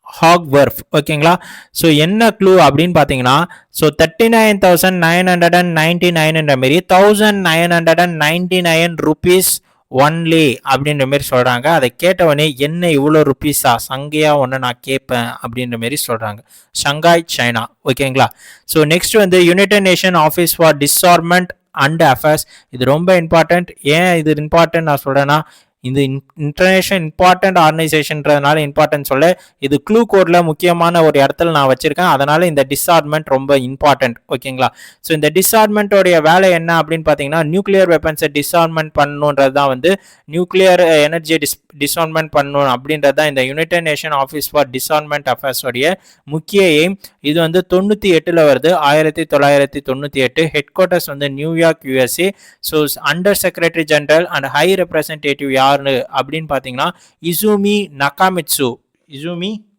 ஹாக்வர்ஃப். ஓகேங்களா? ஸோ என்ன க்ளூ அப்படின்னு பார்த்தீங்கன்னா, ஸோ 39,999 மாரி 1999 ருபீஸ் ஒன்லி அப்படின்ற மாரி சொல்கிறாங்க. அதை கேட்டவொடனே என்ன இவ்வளோ ருபீஸா, சங்கையா ஒன்று நான் கேட்பேன் அப்படின்ற மாரி சொல்கிறாங்க. Shanghai China. ஓகேங்களா? ஸோ நெக்ஸ்ட் வந்து united nation office for disarmament and affairs. இது ரொம்ப இம்பார்ட்டண்ட். ஏன் இது இம்பார்ட்டன்ட் நான் சொல்கிறேன்னா, இந்த இன்டர்நேஷனல் இம்பார்ட்டன்ட் ஆர்கனைசேஷன்றதுனால இம்பார்ட்டன்ட் சொல்ல, இது க்ளூ கோட்ல முக்கியமான ஒரு இடத்துல நான் வச்சிருக்கேன். அதனால இந்த டிஸார்ட்மெண்ட் ரொம்ப இம்பார்ட்டன்ட். ஓகேங்களா? ஸோ இந்த டிஸார்ட்மெண்ட்டோடைய வேலை என்ன அப்படின்னு பார்த்தீங்கன்னா, நியூக்ளியர் வெப்பன்ஸை டிஸார்ட்மெண்ட் பண்ணணுன்றது தான் வந்து நியூக்ளியர் எனர்ஜியை டிஸார்ட்மெண்ட் பண்ணணும் அப்படின்றது தான் இந்த யுனைடெட் நேஷன் ஆஃபீஸ் ஃபார் டிஸார்ட்மெண்ட் அஃபேர்ஸோடைய முக்கிய எய்ம். இது வந்து 98 வருது, 1998. ஹெட் குவார்ட்டர்ஸ் வந்து New York, USA. So under secretary general and high representative யார் யாரு அப்படின்னு பார்த்தீங்கன்னா இசூமி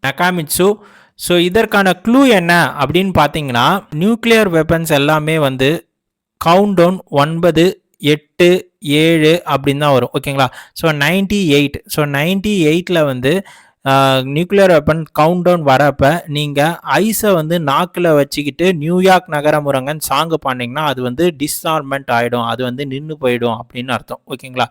நகாமிட்சு. ஸோ இதற்கான க்ளூ என்ன அப்படின்னு பார்த்தீங்கன்னா நியூக்ளியர் வெப்பன்ஸ் எல்லாமே வந்து கவுண்ட் டவுன் 9, 8, 7 அப்படின்னு தான் வரும். ஓகேங்களா? ஸோ 98. ஸோ 98ல் வந்து நியூக்ளியர் வெப்பன் கவுண்ட் டவுன் வரப்போ நீங்கள் ஐஸை வந்து நாக்கில் வச்சுக்கிட்டு நியூயார்க் நகரமுரங்கன் சாங்கு பாடினீங்கன்னா அது வந்து டிஸ்ஆர்மெண்ட் ஆகிடும், அது வந்து நின்று போயிடும் அப்படின்னு அர்த்தம். ஓகேங்களா?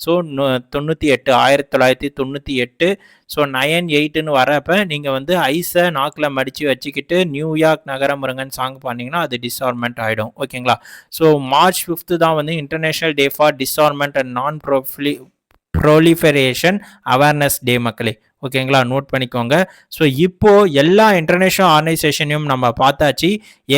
ஸோ 1998. ஸோ 98ன்னு வரப்போ நீங்கள் வந்து ஐஸை நாக்கில் மடித்து வச்சுக்கிட்டு நியூயார்க் நகரமுரங்கன் சாங் பாடினீங்கன்னா அது டிஸ்ஆர்மெண்ட் ஆகிடும். ஓகேங்களா? ஸோ March 5 தான் வந்து இன்டர்நேஷ்னல் டே ஃபார் டிஸ்ஆர்மெண்ட் அண்ட் நான் ப்ரோலிஃபரேஷன் அவேர்னஸ் டே மக்களே. ஓகேங்களா? நோட் பண்ணிக்கோங்க. ஸோ இப்போ எல்லா இன்டர்நேஷ்னல் ஆர்கனைசேஷனையும் நம்ம பார்த்தாச்சு,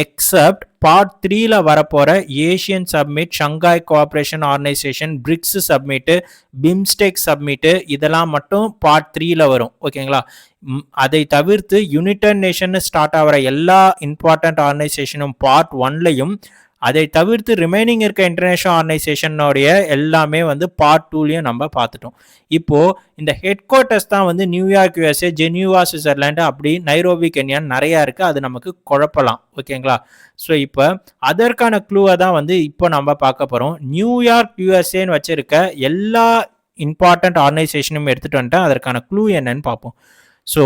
எக்ஸப்ட் பார்ட் 3ல வரப்போகிற Asian submit, Shanghai cooperation organisation, BRICS submit, BIMSTEC submit, இதெல்லாம் மட்டும் பார்ட் 3ல வரும். ஓகேங்களா? அதை தவிர்த்து யுனைடெட் நேஷன் ஸ்டார்ட் ஆகிற எல்லா இம்பார்ட்டன்ட் ஆர்கனைசேஷனும் பார்ட் 1லையும், அதை தவிர்த்து ரிமைனிங் இருக்க இன்டர்நேஷனல் ஆர்கனைசேஷனோடைய எல்லாமே வந்து பார்ட் 2லையும் நம்ம பார்த்துட்டோம். இப்போது இந்த ஹெட் குவார்ட்டர்ஸ் தான் வந்து நியூயார்க் USA, ஜெனீவா சுவிட்சர்லாண்டு, அப்படி நைரோபி கென்யான்னு நிறையா இருக்குது, அது நமக்கு குழப்பலாம். ஓகேங்களா? ஸோ இப்போ அதற்கான க்ளூவை தான் வந்து இப்போ நம்ம பார்க்க போகிறோம். நியூயார்க் USAன்னு வச்சுருக்க எல்லா இம்பார்ட்டன்ட் ஆர்கனைசேஷனும் எடுத்துகிட்டு வந்துட்டு அதற்கான க்ளூ என்னன்னு பார்ப்போம். ஸோ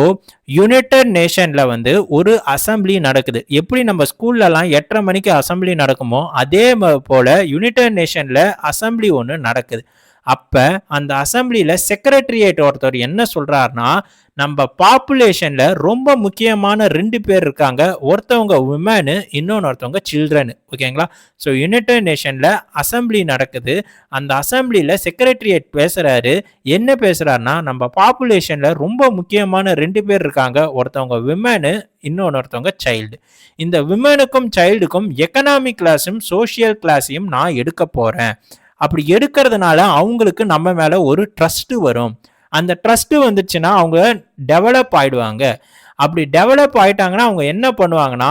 யுனைடெட் நேஷனில் வந்து ஒரு அசம்பிளி நடக்குது. எப்படி நம்ம ஸ்கூல்லலாம் 8:30 மணிக்கு அசம்பிளி நடக்குமோ அதே போல் யுனைடெட் நேஷனில் அசம்பிளி ஒன்று நடக்குது. அப்போ அந்த அசம்பிளியில் செக்ரட்டரியேட் ஒருத்தர் என்ன சொல்கிறாருன்னா, நம்ம பாப்புலேஷனில் ரொம்ப முக்கியமான 2 பேர் இருக்காங்க, ஒருத்தவங்க உமனு, இன்னொருத்தவங்க சில்ட்ரனு. ஓகேங்களா? ஸோ யுனைடெட் நேஷனில் அசம்பிளி நடக்குது. அந்த அசம்பிளியில் செக்ரட்டரியேட் பேசுகிறாரு. என்ன பேசுகிறாருன்னா, நம்ம பாப்புலேஷனில் ரொம்ப முக்கியமான 2 பேர் இருக்காங்க, ஒருத்தவங்க விமனு, இன்னொருத்தவங்க சைல்டு. இந்த விமனுக்கும் சைல்டுக்கும் எக்கனாமிக் கிளாஸும் சோஷியல் கிளாஸையும் நான் எடுக்க போகிறேன். அப்படி எடுக்கிறதுனால அவங்களுக்கு நம்ம மேலே ஒரு ட்ரஸ்ட்டு வரும். அந்த ட்ரஸ்ட்டு வந்துச்சுன்னா அவங்க டெவலப் ஆகிடுவாங்க. அப்படி டெவலப் ஆகிட்டாங்கன்னா அவங்க என்ன பண்ணுவாங்கன்னா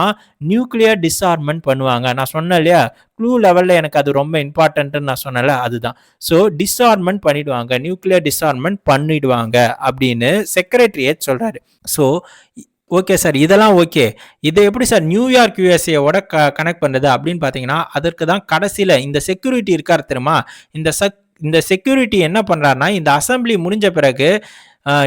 நியூக்ளியர் டிஸ்ஆர்மெண்ட் பண்ணுவாங்க. நான் சொன்னேன் இல்லையா, க்ளூ லெவலில் எனக்கு அது ரொம்ப இம்பார்ட்டன்ட்டுன்னு நான் சொன்னேன்ல, அதுதான். ஸோ டிஸ்ஆர்மெண்ட் பண்ணிடுவாங்க, நியூக்ளியர் டிஸ்ஆர்மெண்ட் பண்ணிடுவாங்க அப்படின்னு செக்ரட்டரியேட் சொல்கிறாரு. ஸோ ஓகே சார், இதெல்லாம் ஓகே, இதை எப்படி சார் நியூயார்க் USAவோட கனெக்ட் பண்ணுறது அப்படின்னு பார்த்தீங்கன்னா, அதற்கு தான் கடைசியில் இந்த செக்யூரிட்டி இருக்கார் தெரியுமா, இந்த செக்யூரிட்டி என்ன பண்ணுறாருனா, இந்த அசம்பிளி முடிஞ்ச பிறகு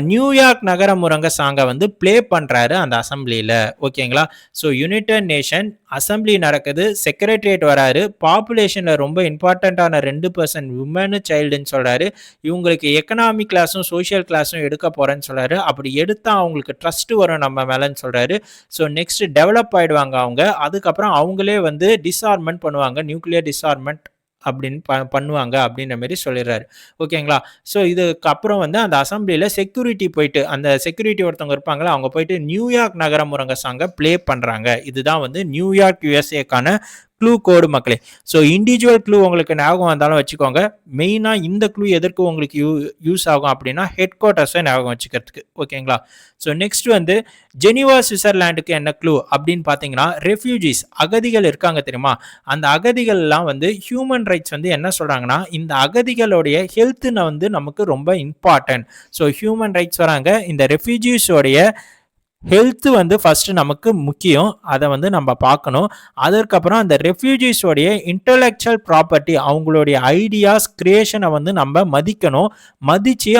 நியூயார்க் நகரமுரங்க சாங்கை வந்து ப்ளே பண்ணுறாரு அந்த அசம்பிளியில். ஓகேங்களா? ஸோ யுனைடெட் நேஷன் அசம்பிளி நடக்குது, செக்ரட்டரியேட் வராரு, பாப்புலேஷனில் ரொம்ப இம்பார்ட்டண்ட்டான 2% விமனு சைல்டுன்னு சொல்கிறாரு. இவங்களுக்கு எக்கனாமிக் கிளாஸும் சோஷியல் கிளாஸும் எடுக்க போகிறேன்னு சொல்கிறாரு. அப்படி எடுத்தால் அவங்களுக்கு ட்ரஸ்ட்டு வரும் நம்ம மேலேன்னு சொல்கிறாரு. ஸோ நெக்ஸ்ட் டெவலப் ஆகிடுவாங்க அவங்க. அதுக்கப்புறம் அவங்களே வந்து டிஸ்ஆர்மெண்ட் பண்ணுவாங்க, நியூக்ளியர் டிஸ்ஆர்மெண்ட் அப்படின்னு பண்ணுவாங்க அப்படின்ற மாதிரி சொல்லிடுறாரு. ஓகேங்களா? ஸோ இதுக்கப்புறம் வந்து அந்த அசம்பிளியில் செக்யூரிட்டி போயிட்டு, அந்த செக்யூரிட்டி ஒருத்தவங்க இருப்பாங்களா, அவங்க போயிட்டு நியூயார்க் நகரமுரங்க சாங்கை ப்ளே பண்ணுறாங்க. இதுதான் வந்து நியூயார்க் USAக்கான க்ளூ கோடு மக்களே. ஸோ இண்டிவிஜுவல் க்ளூ உங்களுக்கு ஞாபகம் வந்தாலும் வச்சுக்கோங்க. மெயினாக இந்த க்ளூ எதற்கு உங்களுக்கு யூஸ் ஆகும் அப்படின்னா ஹெட் குவார்ட்டர்ஸை ஞாபகம் வச்சுக்கிறதுக்கு. ஓகேங்களா? ஸோ நெக்ஸ்ட் வந்து ஜெனீவா சுவிட்சர்லாண்டுக்கு என்ன க்ளூ அப்படின்னு பார்த்தீங்கன்னா, ரெஃப்யூஜிஸ், அகதிகள் இருக்காங்க தெரியுமா, அந்த அகதிகள்லாம் வந்து ஹியூமன் ரைட்ஸ் வந்து என்ன சொல்கிறாங்கன்னா, இந்த அகதிகளுடைய ஹெல்த்துன்னு வந்து நமக்கு ரொம்ப இம்பார்ட்டன்ட். ஸோ ஹியூமன் ரைட்ஸ் வராங்க, இந்த ரெஃப்யூஜிஸோடைய ஹெல்த்து வந்து ஃபஸ்ட்டு நமக்கு முக்கியம், அதை வந்து நம்ம பார்க்கணும். அதற்கப்புறம் அந்த ரெஃப்யூஜிஸோடைய இன்டலெக்சுவல் ப்ராப்பர்ட்டி, அவங்களுடைய ஐடியாஸ் கிரியேஷனை வந்து நம்ம மதிக்கணும். மதித்து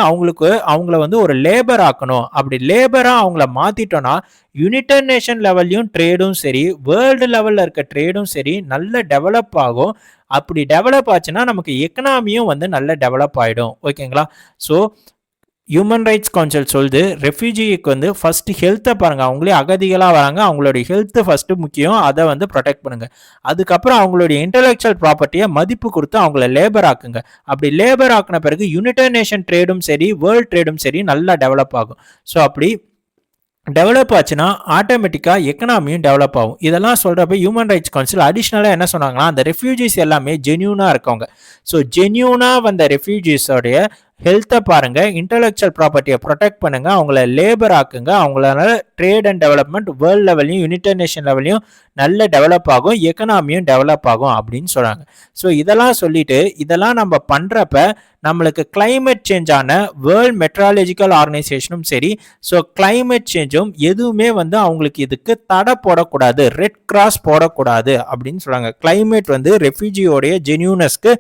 அவங்கள வந்து ஒரு லேபர் ஆக்கணும். அப்படி லேபராக அவங்கள மாற்றிட்டோன்னா யுனைடெட் நேஷன் லெவல்லையும் ட்ரேடும் சரி, வேர்ல்டு லெவலில் இருக்க ட்ரேடும் சரி நல்ல டெவலப் ஆகும். அப்படி டெவலப் ஆச்சுன்னா நமக்கு எக்கனாமியும் வந்து நல்ல டெவலப் ஆகிடும். ஓகேங்களா? ஸோ ஹியூமன் ரைட்ஸ் கவுன்சில் சொல்லுது, ரெஃப்யூஜிக்கு வந்து ஃபஸ்ட்டு ஹெல்த்தை பாருங்கள், அவங்களே அகதிகளாக வராங்க, அவங்களுடைய ஹெல்த்து ஃபஸ்ட்டு முக்கியம், அதை வந்து ப்ரொடெக்ட் பண்ணுங்கள். அதுக்கப்புறம் அவங்களுடைய இன்டலெக்சுவல் ப்ராப்பர்ட்டியை மதிப்பு கொடுத்து அவங்கள லேபர் ஆக்குங்க. அப்படி லேபர் ஆக்கின பிறகு யுனைடெட் நேஷன் ட்ரேடும் சரி, வேர்ல்டு ட்ரேடும் சரி நல்லா டெவலப் ஆகும். ஸோ அப்படி டெவலப் ஆச்சுன்னா ஆட்டோமேட்டிக்காக எக்கனாமியும் டெவலப் ஆகும். இதெல்லாம் சொல்கிறப்ப ஹியூமன் ரைட்ஸ் கவுன்சில் அடிஷ்னலாக என்ன சொன்னாங்கன்னா, அந்த ரெஃப்யூஜிஸ் எல்லாமே ஜென்யூனாக இருக்கவங்க. ஸோ ஜென்யூனாக வந்த ரெஃப்யூஜிஸோடைய ஹெல்த்தை பாருங்க, இன்டெலெக்சுவல் ப்ராப்பர்ட்டியை ப்ரொடெக்ட் பண்ணுங்க, அவங்கள லேபர் ஆக்குங்க, அவங்களால ட்ரேட் அண்ட் டெவலப்மெண்ட் வேர்ல்டு லெவலையும் யுனைடெட் நேஷன் லெவலையும் நல்ல டெவலப் ஆகும், எக்கனாமியும் டெவலப் ஆகும் அப்படின்னு சொல்றாங்க. ஸோ இதெல்லாம் சொல்லிட்டு இதெல்லாம் நம்ம பண்றப்ப நம்மளுக்கு கிளைமேட் சேஞ்ச் ஆன வேர்ல்ட் மெட்ராலஜிக்கல் ஆர்கனைசேஷனும் சரி, ஸோ கிளைமேட் சேஞ்சும் எதுவுமே வந்து அவங்களுக்கு இதுக்கு தடை போடக்கூடாது, ரெட் கிராஸ் போடக்கூடாது அப்படின்னு சொல்றாங்க. கிளைமேட் வந்து ரெஃப்யூஜியோடைய ஜென்யூனஸ்க்கு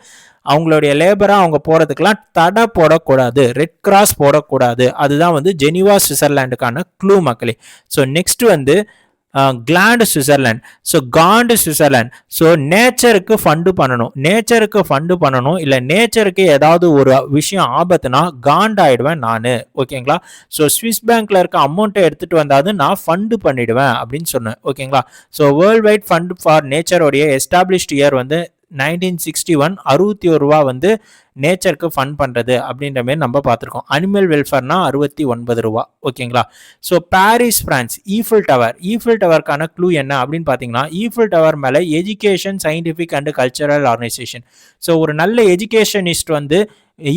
அவங்களுடைய லேபராக அவங்க போகிறதுக்கெல்லாம் தடை போடக்கூடாது, ரெட் கிராஸ் போடக்கூடாது. அதுதான் வந்து ஜெனீவா சுவிட்சர்லாண்டுக்கான க்ளூ மக்களே. ஸோ நெக்ஸ்ட் வந்து கிளாண்ட் சுவிட்சர்லாண்ட். ஸோ காண்டு சுவிட்சர்லாண்ட். ஸோ நேச்சருக்கு ஃபண்டு பண்ணணும், நேச்சருக்கு ஃபண்டு பண்ணணும், இல்லை நேச்சருக்கு ஏதாவது ஒரு விஷயம் ஆபத்துனா காண்டாயிடுவேன் நான், ஓகேங்களா. ஸோ ஸ்விஸ் பேங்க்ல இருக்க அமௌண்ட்டை எடுத்துட்டு வந்தாது நான் ஃபண்டு பண்ணிடுவேன் அப்படின்னு சொன்னேன், ஓகேங்களா. So World Wide Fund for நேச்சருடைய எஸ்டாப்ளிஷ்ட் இயர் வந்து 1961, 61 ரூபா வந்து நேச்சருக்கு ஃபண்ட் பண்ணுறது அப்படின்ற மாதிரி நம்ம பார்த்துருக்கோம். அனிமல் வெல்ஃபேர்னா 69 ரூபா, ஓகேங்களா. So Paris France, Eiffel tower. Eiffel டவருக்கான க்ளூ என்ன அப்படின்னு பார்த்தீங்கன்னா, ஈஃபில் டவர் மேலே education, scientific and cultural organisation. So ஒரு நல்ல எஜுகேஷனிஸ்ட் வந்து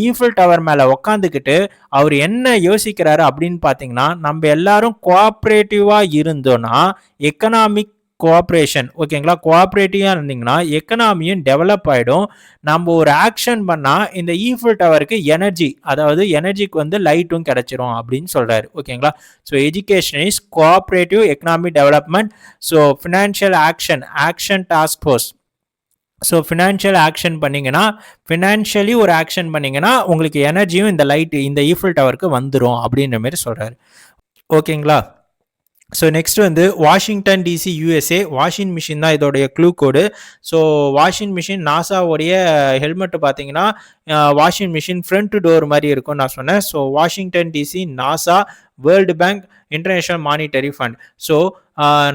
ஈஃபில் டவர் மேலே உக்காந்துக்கிட்டு அவர் என்ன யோசிக்கிறாரு அப்படின்னு பார்த்தீங்கன்னா, நம்ம எல்லாரும் கோஆப்ரேட்டிவாக இருந்தோன்னா எக்கனாமிக் கோஆப்ரேஷன், ஓகேங்களா. கோஆப்ரேட்டிவாக இருந்தீங்கன்னா எக்கனாமியும் டெவலப் ஆகிடும். நம்ம ஒரு ஆக்ஷன் பண்ணால் இந்த ஈஃபில் டவருக்கு எனர்ஜி, அதாவது எனர்ஜிக்கு வந்து லைட்டும் கிடைச்சிரும் அப்படின்னு சொல்கிறாரு, ஓகேங்களா. So education is cooperative economic development. So financial Action Task force. So financial action பண்ணிங்கன்னா, ஃபினான்ஷியலி ஒரு ஆக்ஷன் பண்ணிங்கன்னா உங்களுக்கு எனர்ஜியும் இந்த லைட் இந்த ஈஃபில் டவருக்கு வந்துடும் அப்படின்ற மாதிரி சொல்கிறாரு, ஓகேங்களா. ஸோ நெக்ஸ்ட் வந்து Washington DC USA. Washing machine தான் இதோடைய clue code. So washing machine நாசாவுடைய ஹெல்மெட்டு பார்த்தீங்கன்னா வாஷிங் மிஷின் ஃப்ரண்ட் டோர் மாதிரி இருக்கும்னு நான் சொன்னேன். So Washington DC, NASA, World Bank, International Monetary Fund. So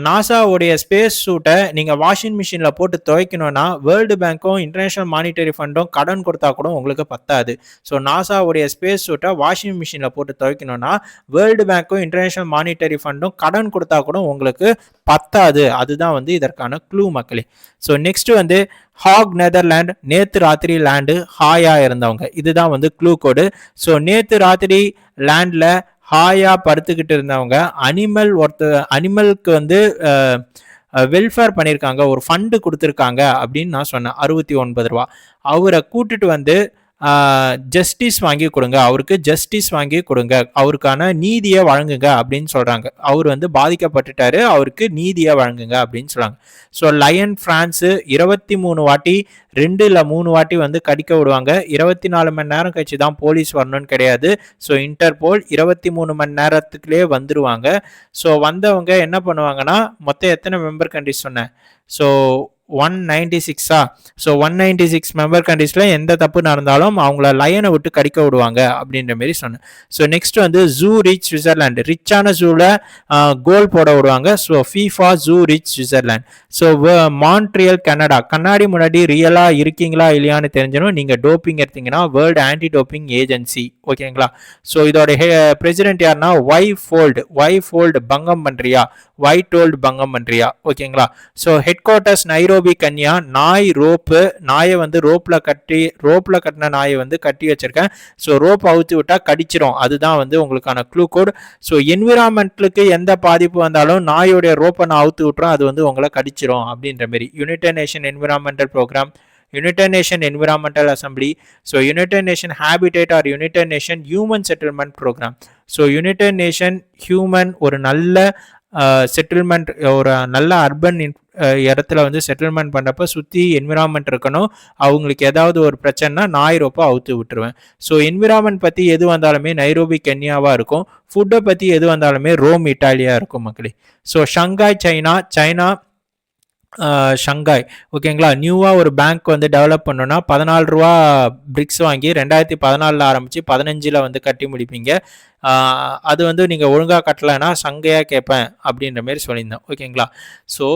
நாசாவுடைய ஸ்பேஸ் சூட்டை நீங்கள் வாஷிங் மிஷினில் போட்டு துவைக்கணும்னா வேர்ல்டு பேங்க்கும் இன்டர்நேஷனல் மானிட்டரி ஃபண்டும் கடன் கொடுத்தா கூட உங்களுக்கு பத்தாது. ஸோ நாசாவுடைய ஸ்பேஸ் சூட்டை வாஷிங் மிஷினில் போட்டு துவைக்கணும்னா வேர்ல்டு பேங்க்கும் இன்டர்நேஷனல் மானிட்டரி ஃபண்டும் கடன் கொடுத்தா கூட உங்களுக்கு பத்தாது. அதுதான் வந்து இதற்கான க்ளூ மக்களே. ஸோ நெக்ஸ்ட் வந்து ஹாக் நெதர்லாண்ட். நேற்று ராத்திரி லேண்டு ஹாயாக இருந்தவங்க, இதுதான் வந்து க்ளூ கோடு. ஸோ நேற்று ராத்திரி லேண்டில் ஹாயா படுத்துக்கிட்டு இருந்தவங்க அனிமலுக்கு வந்து வெல்ஃபேர் பண்ணியிருக்காங்க, ஒரு ஃபண்டு கொடுத்துருக்காங்க அப்படின்னு நான் சொன்னேன். 69 ரூபா. அவரை கூட்டுட்டு வந்து ஜஸ்டிஸ் வாங்கி கொடுங்க, அவருக்கு ஜஸ்டிஸ் வாங்கி கொடுங்க, அவருக்கான நீதியை வழங்குங்க அப்படின்னு சொல்கிறாங்க. அவர் வந்து பாதிக்கப்பட்டுட்டாரு, அவருக்கு நீதியை வழங்குங்க அப்படின்னு சொல்கிறாங்க. ஸோ லயன் ஃப்ரான்ஸு 23 வாட்டி 2 இல்லை 3 வாட்டி வந்து கடிக்க விடுவாங்க. 24 மணி நேரம் கழிச்சு தான் போலீஸ் வரணும்னு கிடையாது. ஸோ இன்டர்போல் 23 மணி நேரத்துக்குள்ளே வந்துடுவாங்க. ஸோ வந்தவங்க என்ன பண்ணுவாங்கன்னா, மொத்தம் எத்தனை மெம்பர் கண்ட்ரிஸ் சொன்னேன்? ஸோ 196. ஸோ 196 மெம்பர் கண்ட்ரீஸில் எந்த தப்பு நடந்தாலும் அவங்கள லயனை விட்டு கடிக்க விடுவாங்க அப்படின்ற மாரி சொன்னேன். ஸோ நெக்ஸ்ட் வந்து ஜூ ரிச் சுவிட்சர்லாண்டு. ரிச்சான ஜூவில் கோல் போட விடுவாங்க. So FIFA Zurich Switzerland. So Montreal Canada. கண்ணாடி முன்னாடி ரியலாக இருக்கீங்களா இல்லையான்னு தெரிஞ்சணும். நீங்கள் டோப்பிங் எடுத்தீங்கன்னா வேர்ல்டு ஆன்டி டோப்பிங் ஏஜென்சி, ஓகேங்களா. ஸோ இதோட பிரசிடென்ட் யாருன்னா ஒய்ஃபோல்டு பங்கம் பண்றியா, ஒயிட்டோல்டு பங்கம் பண்றியா, ஓகேங்களா. So headquarters Nairobi Kenya. நாயை வந்து ரோப்பில் கட்டின நாயை வந்து கட்டி வச்சிருக்கேன். ஸோ ரோப் அவுத்து விட்டா கடிச்சிரும், அதுதான் வந்து உங்களுக்கான க்ளூ கோட். ஸோ என்விரான்மெண்ட்லுக்கு எந்த பாதிப்பு வந்தாலும் நாயோடைய ரோப்பை நான் அவுத்து விட்டுறோம், அது வந்து உங்களை கடிச்சிரும் அப்படின்ற மாதிரி. United nation environmental programme, united nation environmental assembly, so United nation habitat or united nation human settlement programme. So United nation human ஒரு நல்ல செட்டில்மெண்ட், ஒரு நல்ல அர்பன் இடத்துல வந்து செட்டில்மெண்ட் பண்ணுறப்ப சுற்றி என்விரான்மெண்ட் இருக்கணும். அவங்களுக்கு ஏதாவது ஒரு பிரச்சனைனா நாய்ரோப்பா அவுத்து விட்டுருவேன். ஸோ என்விரான்மெண்ட் பற்றி எது வந்தாலுமே நைரோபி கென்யாவாக இருக்கும். ஃபுட்டை பற்றி எது வந்தாலுமே ரோம் இட்டாலியா இருக்கும் மக்களே. ஸோ ஷங்காய் சைனா ஷங்காய், ஓகேங்களா. நியூவாக ஒரு பேங்க் வந்து டெவலப் பண்ணோன்னா 14 ரூபா பிரிக்ஸ் வாங்கி 2014 ஆரம்பித்து 15 வந்து கட்டி முடிப்பீங்க. அது வந்து நீங்கள் ஒழுங்காக கட்டலைன்னா சங்கையாக கேட்பேன் அப்படின்ற மாரி சொல்லியிருந்தேன், ஓகேங்களா. ஸோ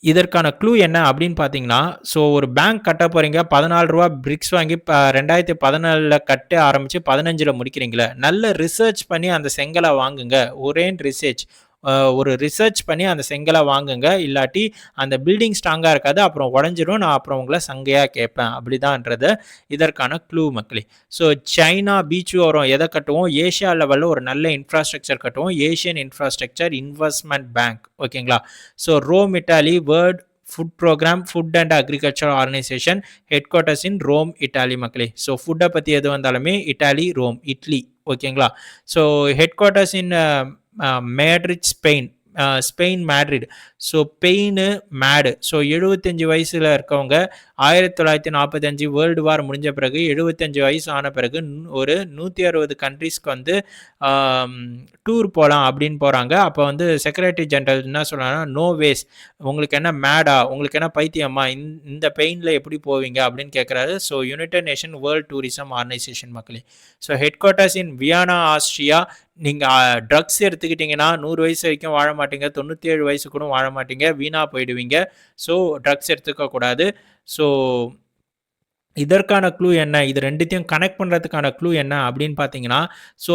இதற்கான க்ளூ என்ன அப்படின்னு பார்த்தீங்கன்னா, ஸோ ஒரு பேங்க் கட்ட போகிறீங்க, 14 ரூபா பிரிக்ஸ் வாங்கி 2014 கட்ட ஆரம்பித்து 15 முடிக்கிறீங்களே, நல்ல ரிசர்ச் பண்ணி அந்த செங்கலை வாங்குங்க. ஒரே ரிசர்ச், ஒரு ரிசர்ச் பண்ணி அந்த செங்கலை வாங்குங்க, இல்லாட்டி அந்த பில்டிங் ஸ்ட்ராங்காக இருக்காது, அப்புறம் உடஞ்சிரும், நான் அப்புறம் உங்களை சங்கையாக கேட்பேன் அப்படிதான்றது இதற்கான க்ளூ மக்களே. ஸோ சைனா பீச் ஓரம் எதை கட்டுவோம், ஏஷியா லெவலில் ஒரு நல்ல இன்ஃப்ராஸ்ட்ரக்சர் கட்டுவோம், ஏஷியன் இன்ஃப்ராஸ்ட்ரக்சர் இன்வெஸ்ட்மெண்ட் பேங்க், ஓகேங்களா. So Rome Italy, World Food Programme, Food and agriculture Organisation, headquarters in Rome Italy மக்களே. ஸோ ஃபுட்டை பற்றி எது வந்தாலுமே இட்டாலி, ரோம், இட்லி, ஓகேங்களா. So headquarters in Madrid, Spain, Spain Madrid. So pain மேடு. ஸோ 75 வயசில் இருக்கவங்க 1945 வேர்ல்டு வார் முடிஞ்ச பிறகு 75 வயசு ஆன பிறகு ஒரு 160 கண்ட்ரீஸ்க்கு வந்து டூர் போகலாம் அப்படின்னு போகிறாங்க. அப்போ வந்து செக்ரட்டரி ஜெனரல் என்ன சொல்கிறாங்கன்னா, நோ வேஸ், உங்களுக்கு என்ன மேடா, உங்களுக்கு என்ன பைத்தியமா, இந்த பெயினில் எப்படி போவீங்க அப்படின்னு கேட்குறாரு. So United nation world tourism organisation மக்களே. ஸோ ஹெட் குவார்ட்டர்ஸ் இன் வியன்னா, ஆஸ்ட்ரியா. நீங்கள் ட்ரக்ஸ் எடுத்துக்கிட்டிங்கன்னா 100 வயசு வரைக்கும் வாழ மாட்டீங்க, 97 வயசு கூட வாழ மாட்டீங்க, வீணாக போயிடுவீங்க. ஸோ ட்ரக்ஸ் எடுத்துக்கக்கூடாது. ஸோ இதற்கான க்ளூ என்ன, இது ரெண்டுத்தையும் கனெக்ட் பண்ணுறதுக்கான க்ளூ என்ன அப்படின்னு பார்த்தீங்கன்னா, ஸோ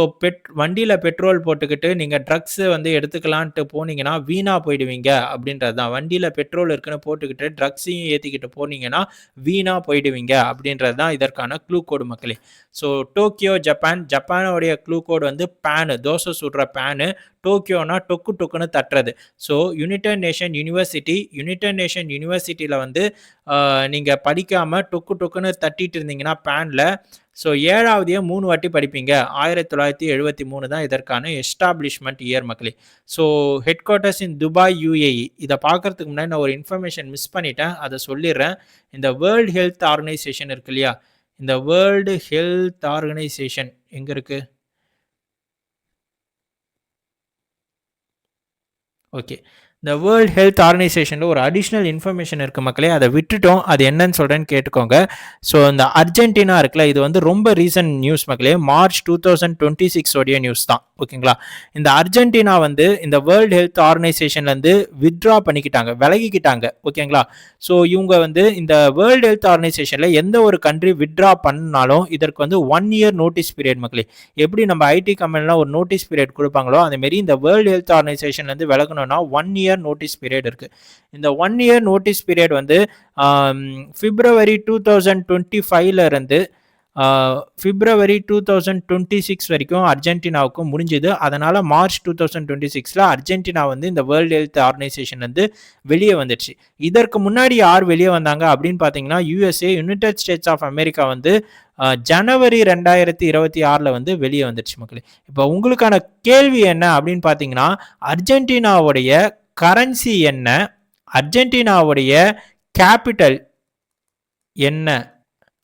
வண்டியில் பெட்ரோல் போட்டுக்கிட்டு நீங்கள் ட்ரக்ஸு வந்து எடுத்துக்கலான்ட்டு போனீங்கன்னா வீணாக போயிடுவீங்க அப்படின்றது தான். வண்டியில் பெட்ரோல் இருக்குன்னு போட்டுக்கிட்டு ட்ரக்ஸையும் ஏற்றிக்கிட்டு போனீங்கன்னா வீணாக போயிடுவீங்க அப்படின்றது தான் இதற்கான க்ளூ கோடு மக்களே. So Tokyo, Japan. ஜப்பானோடைய க்ளூ கோடு வந்து பேனு, தோசை சுடுற பேனு. டோக்கியோனா டொக்கு டொக்குன்னு தட்டுறது. So United Nation University, United Nation யூனிவர்சிட்டியில் வந்து நீங்கள் படிக்காமல் டொக்கு டொக்குன்னு தட்டிட்டு இருந்தீங்கன்னா பேனில், ஸோ 7ஆவதையே 3 வாட்டி படிப்பீங்க. 1973 தான் இதற்கான எஸ்டாப்ளிஷ்மெண்ட் இயர் மக்களே. ஸோ ஹெட் குவார்ட்டர்ஸ் இன் துபாய், யுஏஇ. இதை பார்க்கறதுக்கு முன்னாடி நான் ஒரு இன்ஃபர்மேஷன் மிஸ் பண்ணிட்டேன், அதை சொல்லிடுறேன். இந்த வேர்ல்டு ஹெல்த் ஆர்கனைசேஷன் இருக்கு இல்லையா, இந்த வேர்ல்டு ஹெல்த் ஆர்கனைசேஷன் எங்கே இருக்குது? ஓகே, இந்த வேர்ல்ட் ஹெல்த் ஆர்கனைசேஷனில் ஒரு அடிஷ்னல் இன்ஃபர்மேஷன் இருக்குது மக்களே, அதை விட்டுட்டோம், அது என்னன்னு சொல்கிறேன்னு கேட்டுக்கோங்க. ஸோ இந்த அர்ஜென்டினா இருக்குல்ல, இது வந்து ரொம்ப ரீசன்ட் நியூஸ் மக்களே, மார்ச் 2026 உடைய நியூஸ் தான், ஓகேங்களா. இந்த அர்ஜென்டினா வந்து இந்த வேர்ல்டு ஹெல்த் ஆர்கனைசேஷன்லேருந்து வித்ட்ரா பண்ணிக்கிட்டாங்க, விலகிக்கிட்டாங்க, ஓகேங்களா. ஸோ இவங்க வந்து இந்த வேர்ல்டு ஹெல்த் ஆர்கனைசேஷனில் எந்த ஒரு கண்ட்ரி வித்ட்ரா பண்ணாலும் இதற்கு வந்து 1 இயர் நோட்டீஸ் பீரியட் மக்களே. எப்படி நம்ம ஐடி கம்பெனிலாம் ஒரு நோட்டீஸ் பீரியட் கொடுப்பாங்களோ அதேமாரி இந்த வேர்ல்டு ஹெல்த் ஆர்கனைசேஷன்லேருந்து விலகணும்னா 1 இயர் நோட்டீஸ் பீரியட் இருக்கு. இந்த 1 இயர் நோட்டீஸ் பீரியட் வந்து பிப்ரவரி 2025 இருந்து பிப்ரவரி 2026 வரைக்கும் அர்ஜென்டினாவுக்கு முடிஞ்சது. அதனால மார்ச் 2026 அர்ஜென்டினா வந்து இந்த வேர்ல்டு ஹெல்த் ஆர்கனைசேஷன் வந்து வெளியே வந்துடுச்சு. இதற்கு முன்னாடி யார் வெளியே வந்தாங்க அப்படின்னு பார்த்தீங்கன்னா, USA, united states of America வந்து ஜனவரி 2026 வந்து வெளியே வந்துடுச்சு மக்களே. இப்போ உங்களுக்கான கேள்வி என்ன அப்படின்னு பார்த்தீங்கன்னா, அர்ஜென்டினாவுடைய கரன்சி என்ன, அர்ஜென்டினாவுடைய கேபிட்டல் என்ன,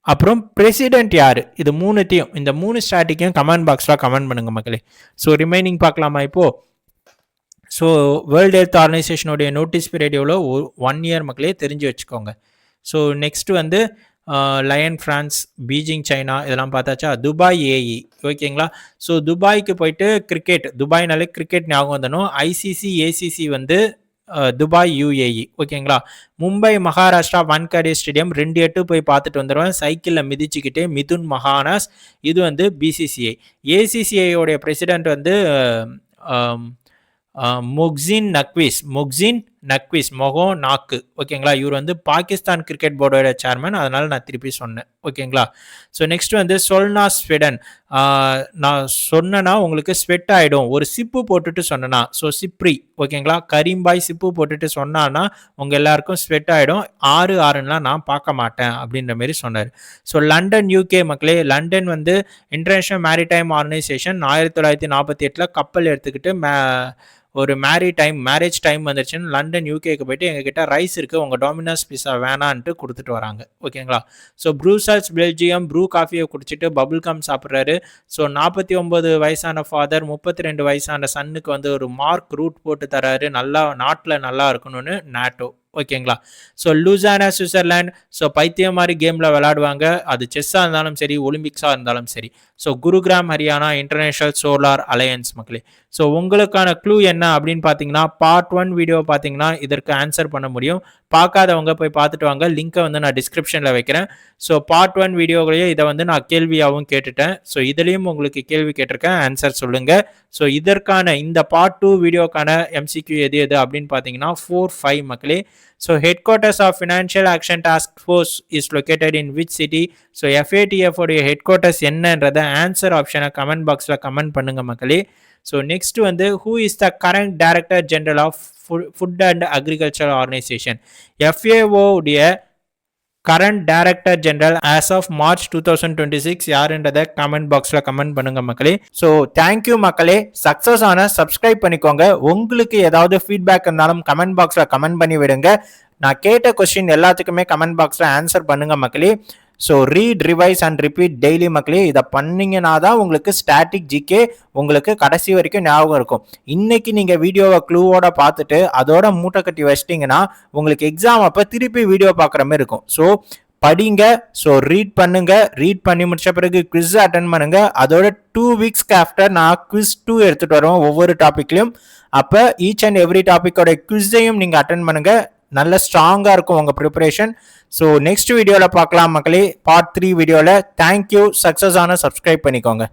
அப்புறம் பிரசிடென்ட் யாரு, இது மூணுத்தையும், இந்த 3 ஸ்ட்ராட்டிக்கையும் கமெண்ட் பாக்ஸில் கமெண்ட் பண்ணுங்க மக்களே. ஸோ ரிமைனிங் பார்க்கலாமா இப்போ. ஸோ வேர்ல்டு ஹெல்த் ஆர்கனைசேஷனுடைய நோட்டீஸ் பீரியட் எவ்வளோ, 1 இயர் மக்களே, தெரிஞ்சு வச்சுக்கோங்க. ஸோ நெக்ஸ்ட் வந்து லயன் ஃப்ரான்ஸ், பீஜிங் சைனா, இதெல்லாம் பார்த்தாச்சா. துபாய் ஏஇ, ஓகேங்களா. ஸோ துபாய்க்கு போயிட்டு கிரிக்கெட், துபாய்னாலே கிரிக்கெட் ஞாபகம் வந்தனும். ஐசிசி, ஏசிசி வந்து துபாய் யுஏஇ, ஓகேங்களா. மும்பை மகாராஷ்டிரா வான்கடே ஸ்டேடியம் 2 போய் பார்த்துட்டு வந்துடுவேன், சைக்கிளில் மிதிச்சுக்கிட்டே, மிதுன் மகானாஸ். இது வந்து பிசிசிஐ. ஏசிசிஐயோடைய பிரசிடென்ட் வந்து முக்ஸின் நக்விஸ், மொகோ நாக்கு, ஓகேங்களா. இவர் வந்து பாகிஸ்தான் கிரிக்கெட் போர்டோட சேர்மன், அதனால நான் திருப்பி சொன்னேன், ஓகேங்களா. ஸோ நெக்ஸ்ட் வந்து சொல்னா ஸ்வீடன். நான் சொன்னேன்னா உங்களுக்கு ஸ்வெட் ஆகிடும், ஒரு சிப்பு போட்டுட்டு சொன்னேன்னா, ஸோ சிப்ரி, ஓகேங்களா. கரீம்பாய் சிப்பு போட்டுட்டு சொன்னான்னா உங்கள் எல்லாருக்கும் ஸ்வெட் ஆகிடும். 6-6லாம் நான் பார்க்க மாட்டேன் அப்படின்ற மாரி சொன்னார். ஸோ லண்டன் யூகே மக்களே. லண்டன் வந்து இன்டர்நேஷ்னல் மேரிடைம் ஆர்கனைசேஷன் 1948 கப்பல் எடுத்துக்கிட்டு ஒரு மேரேஜ் டைம் வந்துருச்சுன்னு லண்டன் யூகேக்கு போயிட்டு எங்ககிட்ட ரைஸ் இருக்குது, உங்கள் டொமினோஸ் பிஸா வேணான்ட்டு கொடுத்துட்டு வராங்க, ஓகேங்களா. ஸோ ப்ரூசல்ஸ் பெல்ஜியம் ப்ரூ காஃபியை குடிச்சிட்டு பபுள் கம் சாப்பிட்றாரு. ஸோ 49 வயசான ஃபாதர் 32 வயசான சன்னுக்கு வந்து ஒரு மார்க் ரூட் போட்டு தராரு, நல்லா நாட்டில் நல்லா இருக்கணும்னு, நாட்டோ, ஓகேங்களா. So லூசானா Switzerland. ஸோ பைத்தியம் மாதிரி கேமில் விளையாடுவாங்க, அது செஸ்ஸாக இருந்தாலும் சரி, ஒலிம்பிக்ஸாக இருந்தாலும் சரி. So Gurugram Haryana international solar alliance மக்களே. ஸோ உங்களுக்கான க்ளூ என்ன அப்படின்னு பார்த்தீங்கன்னா பார்ட் 1 வீடியோ பார்த்தீங்கன்னா இதற்கு ஆன்சர் பண்ண முடியும். பார்க்காதவங்க போய் பார்த்துட்டு வாங்க. லிங்கை வந்து நான் டிஸ்கிரிப்ஷனில் வைக்கிறேன். ஸோ பார்ட் 1 வீடியோகளையே இதை வந்து நான் கேள்வியாகவும் கேட்டுட்டேன். ஸோ இதுலேயும் உங்களுக்கு கேள்வி கேட்டிருக்கேன், ஆன்சர் சொல்லுங்கள். ஸோ இதற்கான இந்த பார்ட் 2 வீடியோக்கான எம்சிக்யூ எது எது அப்படின்னு பார்த்தீங்கன்னா 4-5 மக்களே. So headquarters of Financial Action Task Force is located in which city? So FATF உடைய ஹெட் குவார்ட்டர்ஸ் என்னன்றதை ஆன்சர் ஆப்ஷனை கமெண்ட் பாக்ஸில் கமெண்ட் பண்ணுங்க மக்களே. ஸோ நெக்ஸ்ட் வந்து who is the current director general of food and agriculture organisation? FAO உடைய current director general as of March 2026 யாருன்றதை கமெண்ட் பாக்ஸில் கமெண்ட் பண்ணுங்க மக்களே. ஸோ தேங்க்யூ மக்களே. சக்ஸஸ் ஆன சப்ஸ்கிரைப் பண்ணிக்கோங்க. உங்களுக்கு ஏதாவது ஃபீட்பேக் இருந்தாலும் கமெண்ட் பாக்ஸில் கமெண்ட் பண்ணி விடுங்க. நான் கேட்ட கொஸ்டின் எல்லாத்துக்குமே கமெண்ட் பாக்ஸில் ஆன்சர் பண்ணுங்க மக்களே. So read, revise and repeat daily மக்களே. இதை பண்ணிங்கன்னா தான் உங்களுக்கு ஸ்டாட்டிக் ஜிகே உங்களுக்கு கடைசி வரைக்கும் ஞாபகம் இருக்கும். இன்னைக்கு நீங்கள் வீடியோவை க்ளூவோட பார்த்துட்டு அதோட மூட்டை கட்டி வச்சிட்டிங்கன்னா உங்களுக்கு எக்ஸாம் அப்போ திருப்பி வீடியோ பார்க்குற மாதிரி இருக்கும். ஸோ படிங்க. ஸோ ரீட் பண்ணுங்க. ரீட் பண்ணி முடிச்ச பிறகு குவிஸ் அட்டன் பண்ணுங்க. அதோட 2 வீக்ஸ்க்கு ஆஃப்டர் நான் குவிஸ் 2 எடுத்துகிட்டு வருவேன் ஒவ்வொரு டாப்பிக்லையும். அப்போ ஈச் அண்ட் எவ்ரி டாப்பிக்கோட குவிஸையும் நீங்கள் அட்டன் பண்ணுங்க. நல்ல ஸ்ட்ராங்காக இருக்கும் உங்கள் ப்ரிப்பரேஷன். ஸோ நெக்ஸ்ட் வீடியோவில் பார்க்கலாம் மக்களே, பார்ட் 3 வீடியோவில். தேங்க்யூ. சக்ஸஸ் ஆன சப்ஸ்கிரைப் பண்ணிக்கோங்க.